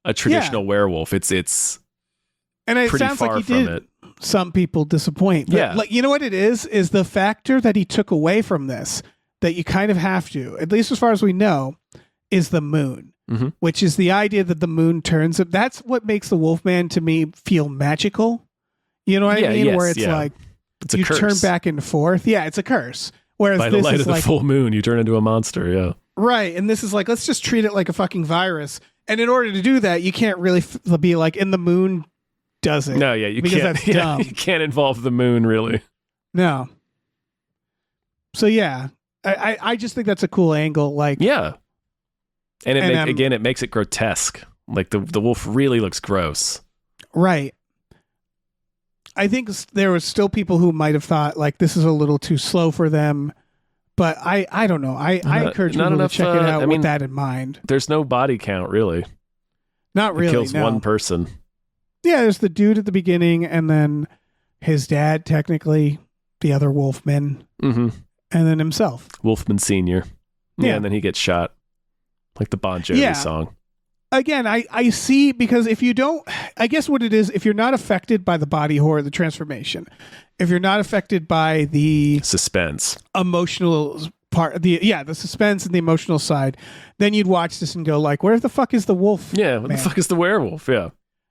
a traditional werewolf. It's and it pretty sounds far like he from did it. Some people disappoint. But like, you know what it is the factor that he took away from this that you kind of have to, at least as far as we know, is the moon, which is the idea that the moon turns. That's what makes the Wolfman to me feel magical. You know what I mean? Yes, where it's like it's a you curse. turn back and forth. Yeah, it's a curse. Whereas by the light of the full moon, you turn into a monster. Yeah. Right. And this is like, let's just treat it like a fucking virus. And in order to do that, you can't really be like, in the moon does it. No, you because can't. That's dumb. You can't involve the moon, really. No. So, yeah. I just think that's a cool angle. Like, yeah. And it makes it grotesque. Like the wolf really looks gross. Right. I think there was still people who might have thought like this is a little too slow for them. But I don't know. I encourage people to check it out with that in mind. There's no body count, really. Not really. It kills one person. Yeah, there's the dude at the beginning, and then his dad, technically, the other Wolfman, and then himself. Wolfman Sr. Yeah, and then he gets shot. Like the Bon Jovi song. Again, I see, because if you don't, I guess what it is, if you're not affected by the body horror, the transformation, if you're not affected by the suspense, emotional part, the suspense and the emotional side, then you'd watch this and go like, where the fuck is the wolf? Yeah, what the fuck is the werewolf? Yeah.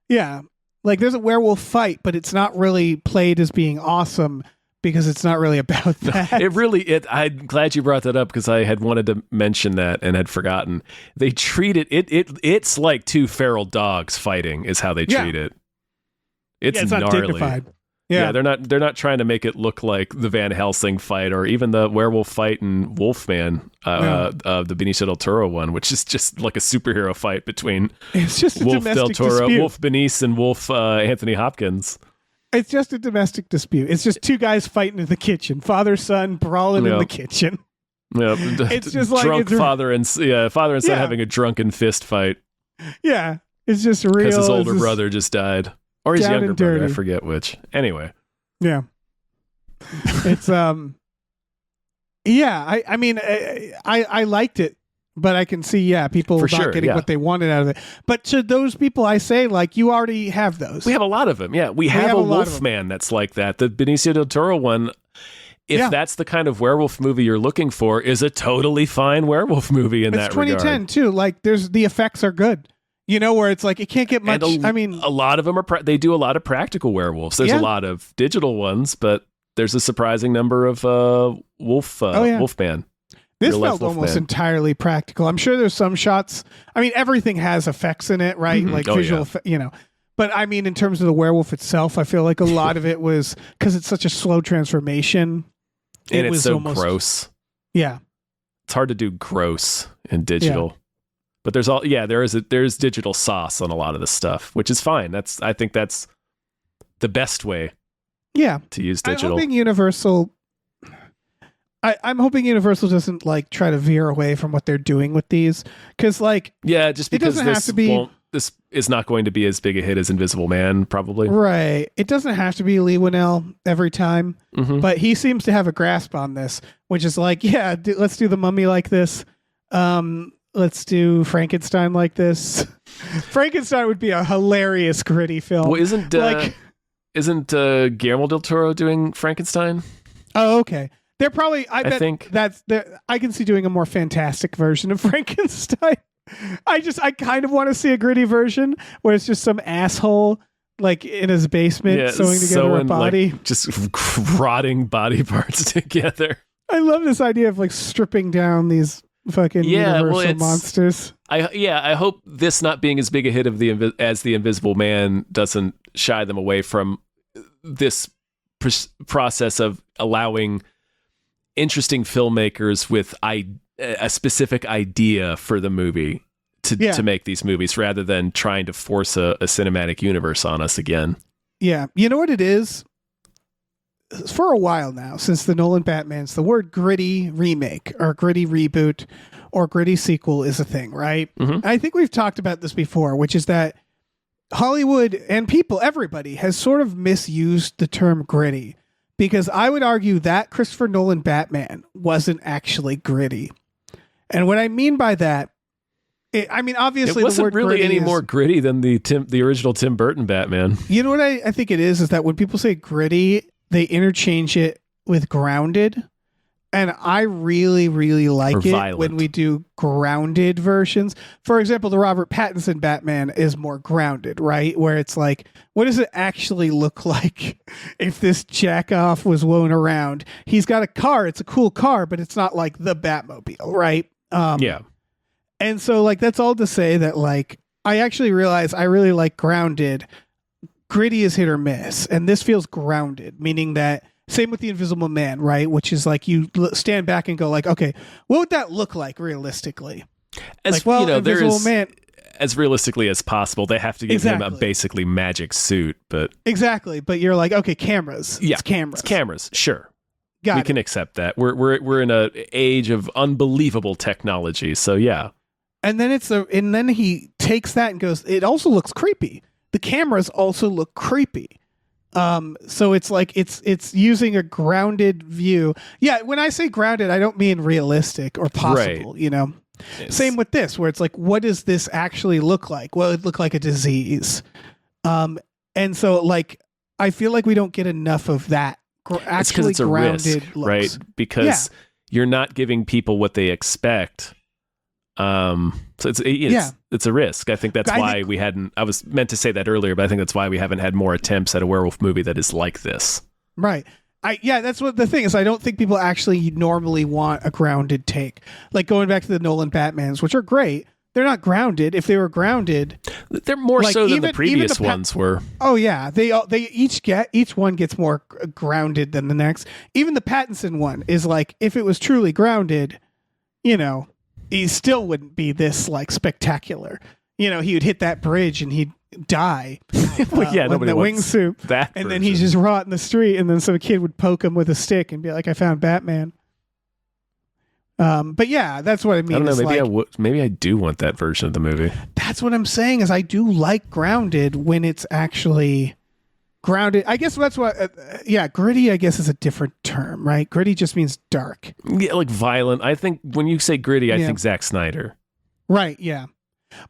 Yeah. Like there's a werewolf fight, but it's not really played as being awesome because it's not really about that. I'm glad you brought that up because I had wanted to mention that and had forgotten. They treat it's like two feral dogs fighting is how they treat it. It's not gnarly. dignified. Yeah, they're not trying to make it look like the Van Helsing fight or even the werewolf fight in Wolfman, the Benicio del Toro one, which is just like a superhero fight between it's just Wolf a del Toro, dispute. Wolf Benice, and Wolf Anthony Hopkins. It's just a domestic dispute. It's just two guys fighting in the kitchen, father son brawling in the kitchen. Yeah, it's just like drunk father and son having a drunken fist fight. Yeah, it's just real. Because his older brother just died. Or his younger brother, I forget which. Anyway. Yeah. It's I mean I liked it, but I can see people not getting what they wanted out of it. But to those people I say, like, you already have those. We have a lot of them. Yeah, we have a Wolfman that's like that. The Benicio del Toro one, if that's the kind of werewolf movie you're looking for, is a totally fine werewolf movie in that regard. It's 2010 too. Like the effects are good. You know, where it's like, it can't get much. I mean, a lot of them they do a lot of practical werewolves. There's a lot of digital ones, but there's a surprising number of Wolfman. This felt almost entirely practical. I'm sure there's some shots. I mean, everything has effects in it, right? Mm-hmm. Like visual, But I mean, in terms of the werewolf itself, I feel like a lot of it was because it's such a slow transformation. And it's so almost gross. Yeah. It's hard to do gross in digital. Yeah. But there's digital sauce on a lot of the stuff, which is fine. I think that's the best way. Yeah. To use digital. I'm hoping Universal doesn't like try to veer away from what they're doing with these, because just because this is not going to be as big a hit as Invisible Man, probably. Right. It doesn't have to be Leigh Whannell every time, but he seems to have a grasp on this, which is like, let's do The Mummy like this. Let's do Frankenstein like this. Frankenstein would be a hilarious, gritty film. Well, isn't Guillermo del Toro doing Frankenstein? Oh, okay. They're probably. I can see doing a more fantastic version of Frankenstein. I kind of want to see a gritty version where it's just some asshole like in his basement sewing together a body, like, just rotting body parts together. I love this idea of like stripping down these fucking Universal monsters. I hope this not being as big a hit of as the Invisible Man doesn't shy them away from this process of allowing interesting filmmakers with a specific idea for the movie to make these movies, rather than trying to force a cinematic universe on us again. Yeah, you know what it is? For a while now, since the Nolan Batmans, the word gritty remake or gritty reboot or gritty sequel is a thing, right? Mm-hmm. I think we've talked about this before, which is that Hollywood and everybody has sort of misused the term gritty, because I would argue that Christopher Nolan Batman wasn't actually gritty. And what I mean by that, obviously it wasn't the word really any more gritty than the original Tim Burton Batman. You know what I think it is that when people say gritty, they interchange it with grounded, and I really, really like it when we do grounded versions. For example, the Robert Pattinson Batman is more grounded, right? Where it's like, what does it actually look like if this jackoff was blown around? He's got a car. It's a cool car, but it's not like the Batmobile, right? Yeah. And so, like, that's all to say that, like, I actually realize I really like grounded. Gritty is hit or miss, and this feels grounded, meaning that same with the Invisible Man, right? Which is like you stand back and go like, okay, what would that look like realistically? Invisible Man, as realistically as possible. They have to give him a basically magic suit, but But you're like, okay, cameras. Yeah, it's cameras. It's cameras. Sure, we can accept that. We're in an age of unbelievable technology, so yeah. And then he takes that and goes, it also looks creepy. The cameras also look creepy. So it's like it's using a grounded view. Yeah, when I say grounded, I don't mean realistic or possible, right. Same with this, where it's like, what does this actually look like? Well, it looked like a disease. And so like I feel like we don't get enough of that actually it's grounded risk, looks. Right? Because you're not giving people what they expect. So it's a risk. I think that's why we hadn't. I was meant to say that earlier, but I think that's why we haven't had more attempts at a werewolf movie that is like this. Right. That's what the thing is. I don't think people actually normally want a grounded take. Like going back to the Nolan Batmans, which are great. They're not grounded. If they were grounded, they're more like, so than the previous ones were. Oh yeah, they each one gets more grounded than the next. Even the Pattinson one is like, if it was truly grounded, he still wouldn't be this like spectacular. He would hit that bridge and he'd die. Well, yeah, nobody the wants wingsuit that. And then he's just rot in the street, and then some kid would poke him with a stick and be like, "I found Batman." But yeah, that's what I mean. I don't know. Maybe I do want that version of the movie. That's what I'm saying. Is I do like grounded when it's actually grounded. I guess that's what. Gritty. I guess is a different term, right? Gritty just means dark. Yeah, like violent. I think when you say gritty, I think Zack Snyder. Right. Yeah.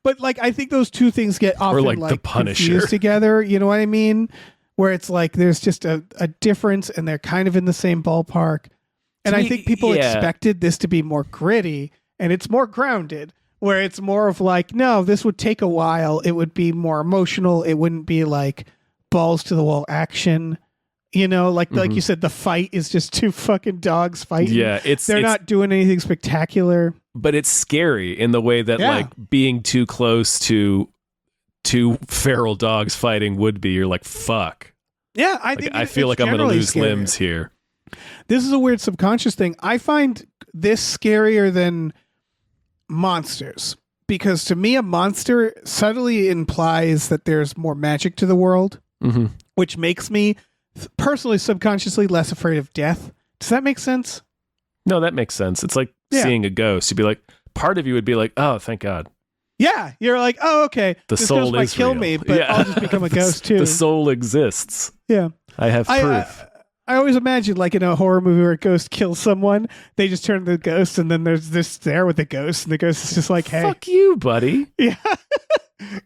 But like, I think those two things get often or like the Punisher confused together. You know what I mean? Where it's like there's just a difference, and they're kind of in the same ballpark. And I think people expected this to be more gritty, and it's more grounded, where it's more of like, no, this would take a while. It would be more emotional. It wouldn't be like balls to the wall action. Like you said, the fight is just two fucking dogs fighting. Yeah, they're not doing anything spectacular. But it's scary in the way that like being too close to two feral dogs fighting would be. You're like, fuck. Yeah, I feel like I'm going to lose limbs here. This is a weird subconscious thing. I find this scarier than monsters, because to me, a monster subtly implies that there's more magic to the world, which makes me personally subconsciously less afraid of death. Does that make sense? No, that makes sense. It's like seeing a ghost. You'd be like, part of you would be like, oh, thank God. Yeah, you're like, oh, okay. The this soul ghost might is kill real. me, but I'll just become a ghost too. The soul exists. Yeah, I have proof. I always imagine, like in a horror movie where a ghost kills someone, they just turn to the ghost, and then there's this there with the ghost, and the ghost is just like, "Hey, fuck you, buddy." Yeah,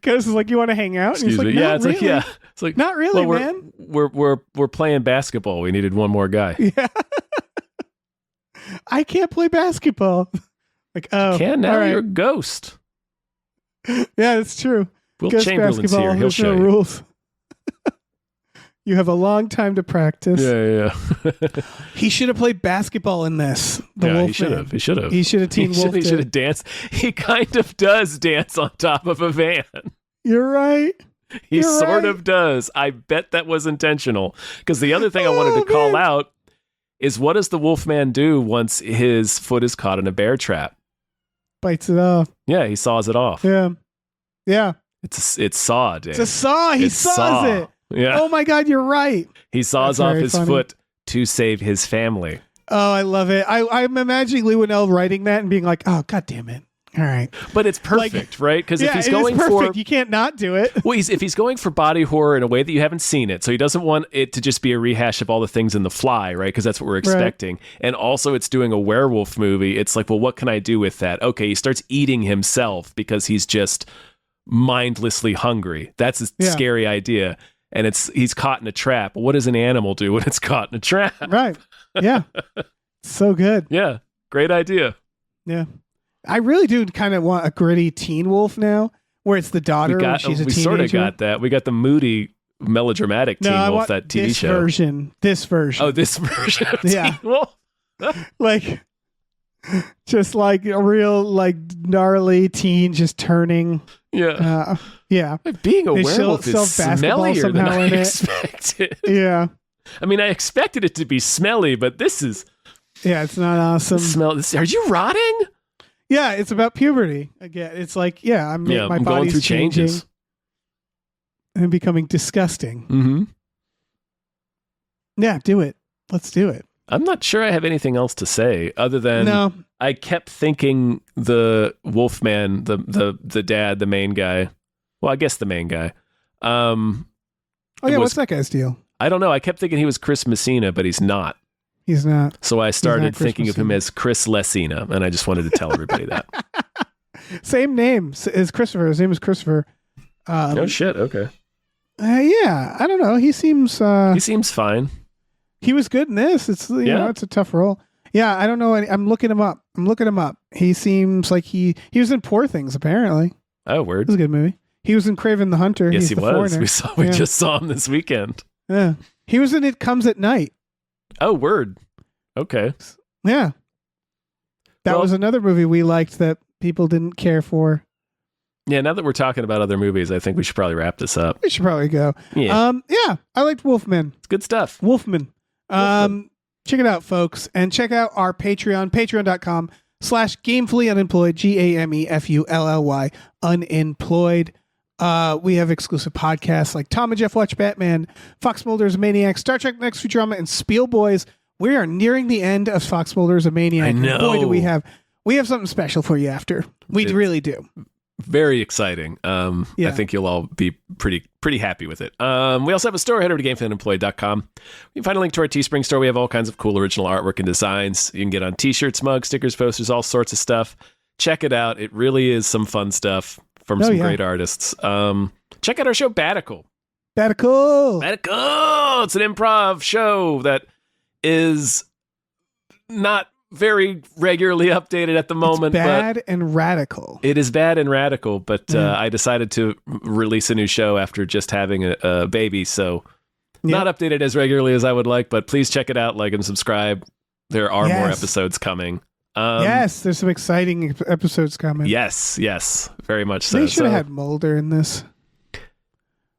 ghost is like, "You want to hang out?" And Excuse he's me. like, Yeah, it's really. like it's like not really, well, man. We're playing basketball. We needed one more guy. Yeah, I can't play basketball. Like, oh, can now? All right. You're a ghost. Yeah, that's true. Will Ghost Chamberlain's basketball, here. He'll there's show no you. rules. You have a long time to practice. Yeah. He should have played basketball in this. The Wolfman. He should have. He should have. He should have Teen Wolf. He should have danced. He kind of does dance on top of a van. You're right. He sort of does. I bet that was intentional. Because the other thing I wanted to call out is, what does the Wolfman do once his foot is caught in a bear trap? Bites it off. Yeah, he saws it off. Yeah. Yeah. It's saw, Dave. It's a saw. He saws it. Yeah. Oh my God, you're right. He saws off his foot to save his family. Oh, I love it. I'm imagining Lee Winnell writing that and being like, oh, God damn it. All right. But it's perfect, right? Because if he's going for... You can't not do it. Well, if he's going for body horror in a way that you haven't seen it, so he doesn't want it to just be a rehash of all the things in The Fly, right? Because that's what we're expecting. Right. And also it's doing a werewolf movie. It's like, well, what can I do with that? Okay, he starts eating himself because he's just mindlessly hungry. That's a scary idea. And he's caught in a trap. What does an animal do when it's caught in a trap? Right. Yeah. So good. Yeah. Great idea. Yeah. I really do kind of want a gritty teen wolf now, where it's the daughter and she's a teenager. We sort of got that. We got the moody, melodramatic Teen Wolf, that TV show. This version. Oh, this version of Teen Wolf? Like, just like a real, like, gnarly teen just turning. Yeah. Yeah. Being a werewolf is smellier than I expected. Yeah. I mean, I expected it to be smelly, but this is... Yeah, it's not awesome. Are you rotting? Yeah, it's about puberty. Again, it's like, my I'm body's going through changes. And becoming disgusting. Mm-hmm. Yeah, do it. Let's do it. I'm not sure I have anything else to say other than I kept thinking the Wolfman, the dad, the main guy. Well, I guess the main guy. What's that guy's deal? I don't know. I kept thinking he was Chris Messina, but he's not. He's not. So I started thinking of him as Chris Lessina, and I just wanted to tell everybody that. Same name as Christopher. His name is Christopher. Oh shit. Okay. Yeah, I don't know. He seems fine. He was good in this. It's it's a tough role. Yeah, I don't know. I'm looking him up. He seems like he was in Poor Things apparently. Oh, word. It was a good movie. He was in Craven the Hunter. Yes, he was. We just saw him this weekend. Yeah, he was in It Comes at Night. Oh, word. Okay. Yeah. That Well- was another movie we liked that people didn't care for. Yeah, now that we're talking about other movies, I think we should probably wrap this up. We should probably go. Yeah. Yeah, I liked Wolfman. It's good stuff. Wolfman. Wolfman. Check it out, folks. And check out our Patreon, patreon.com/gamefully unemployed, GAMEFULLY unemployed. We have exclusive podcasts like Tom and Jeff Watch Batman, Fox Mulder's a Maniac, Star Trek Next Futurama, and Spiel Boys. We are nearing the end of Fox Mulder's a Maniac. I know. And boy, do we have something special for you after. We really do. Very exciting. I think you'll all be pretty happy with it. We also have a store. Head over to gamefullyunemployed.com. You can find a link to our Teespring store. We have all kinds of cool original artwork and designs. You can get on t-shirts, mugs, stickers, posters, all sorts of stuff. Check it out. It really is some fun stuff from some great artists. Check out our show, Batical. Batical. It's an improv show that is not very regularly updated at the moment. It's bad and radical. It is bad and radical, but I decided to release a new show after just having a baby, so not updated as regularly as I would like, but please check it out, like and subscribe. There are more episodes coming. Yes, there's some exciting episodes coming. Yes, very much so. They should have had Mulder in this.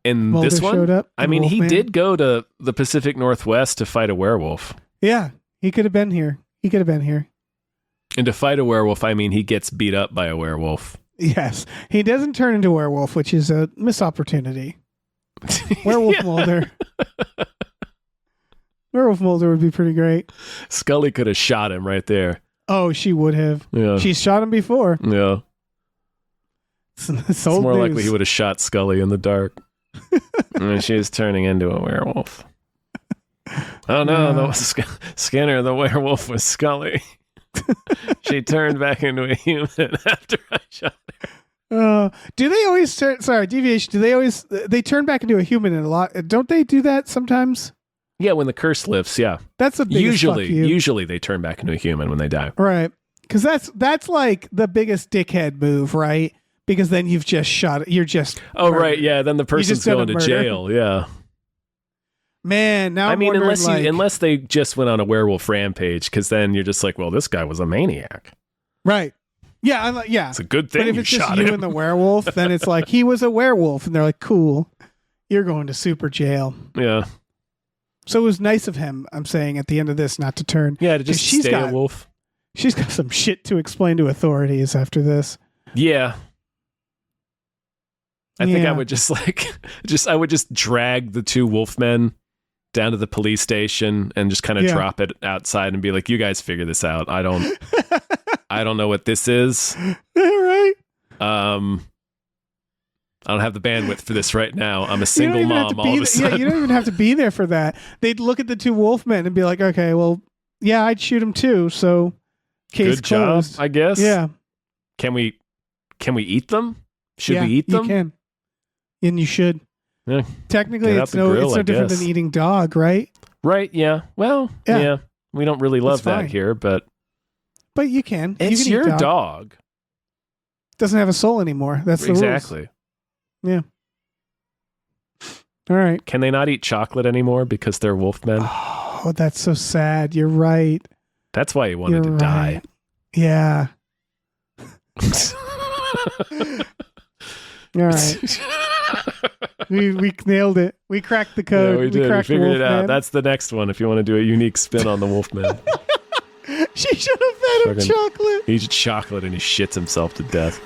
In Mulder this one? showed up. I mean, Wolfman. he did go to the Pacific Northwest to fight a werewolf. Yeah, he could have been here. And to fight a werewolf, I mean, he gets beat up by a werewolf. Yes, he doesn't turn into a werewolf, which is a missed opportunity. Werewolf Mulder. Werewolf Mulder would be pretty great. Scully could have shot him right there. Oh, she would have. Yeah. She's shot him before. Yeah. It's more likely he would have shot Scully in the dark. And she's turning into a werewolf. Oh no, Skinner, the werewolf was Scully. She turned back into a human after I shot her. Do they always turn? Sorry, deviation. Do they turn back into a human in a lot? Don't they do that sometimes? Yeah, when the curse lifts, yeah. That's the biggest fuck you. Usually they turn back into a human when they die. Right. Because that's like the biggest dickhead move, right? Because then you've just shot it. You're just murdered. Right, yeah. Then the person's going to jail, yeah. Man, now I'm unless they just went on a werewolf rampage, because then you're just like, well, this guy was a maniac. Right. Yeah, yeah. It's a good thing. But if you it's just shot you him. and the werewolf, then it's like he was a werewolf, and they're like, cool, you're going to super jail. Yeah. So it was nice of him, I'm saying, at the end of this, not to turn. Yeah, to just stay a wolf. She's got some shit to explain to authorities after this. Yeah. I think I would I would just drag the two wolfmen down to the police station and just kind of drop it outside and be like, you guys figure this out. I don't know what this is. Right. I don't have the bandwidth for this right now. I'm a single mom all of a sudden. Yeah, you don't even have to be there for that. They'd look at the two wolfmen and be like, okay, well, yeah, I'd shoot him too. So case good closed. job, I guess. Yeah. Can we eat them? Should we eat them? You can. And you should. Yeah. Technically, it's no different than eating dog, right? Right, yeah. Well, yeah. We don't really love that fine. here, but you can. It's you can your dog. Doesn't have a soul anymore. That's the rules. Exactly. Yeah. All right. Can they not eat chocolate anymore because they're wolfmen? Oh, that's so sad. You're right. That's why he wanted to die. Yeah. All right. we nailed it. We cracked the code. Yeah, we did. We figured it out. Man. That's the next one if you want to do a unique spin on the wolfman. She should have fed him chocolate. He eats chocolate and he shits himself to death.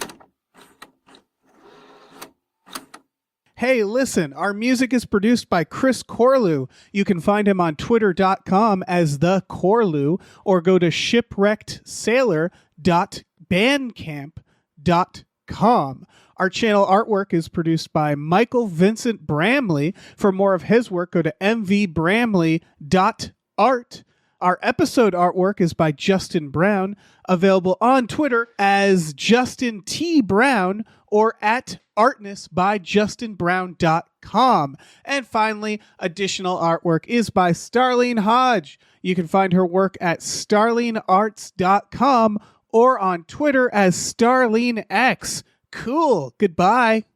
Hey, listen, our music is produced by Chris Corlew. You can find him on twitter.com as the Corlew or go to shipwreckedsailor.bandcamp.com. Our channel artwork is produced by Michael Vincent Bramley. For more of his work, go to mvbramley.art. Our episode artwork is by Justin Brown, available on Twitter as Justin T. Brown or at artnessbyjustinbrown.com. And finally, additional artwork is by Starlene Hodge. You can find her work at starlenearts.com or on Twitter as StarleneX. Cool. Goodbye.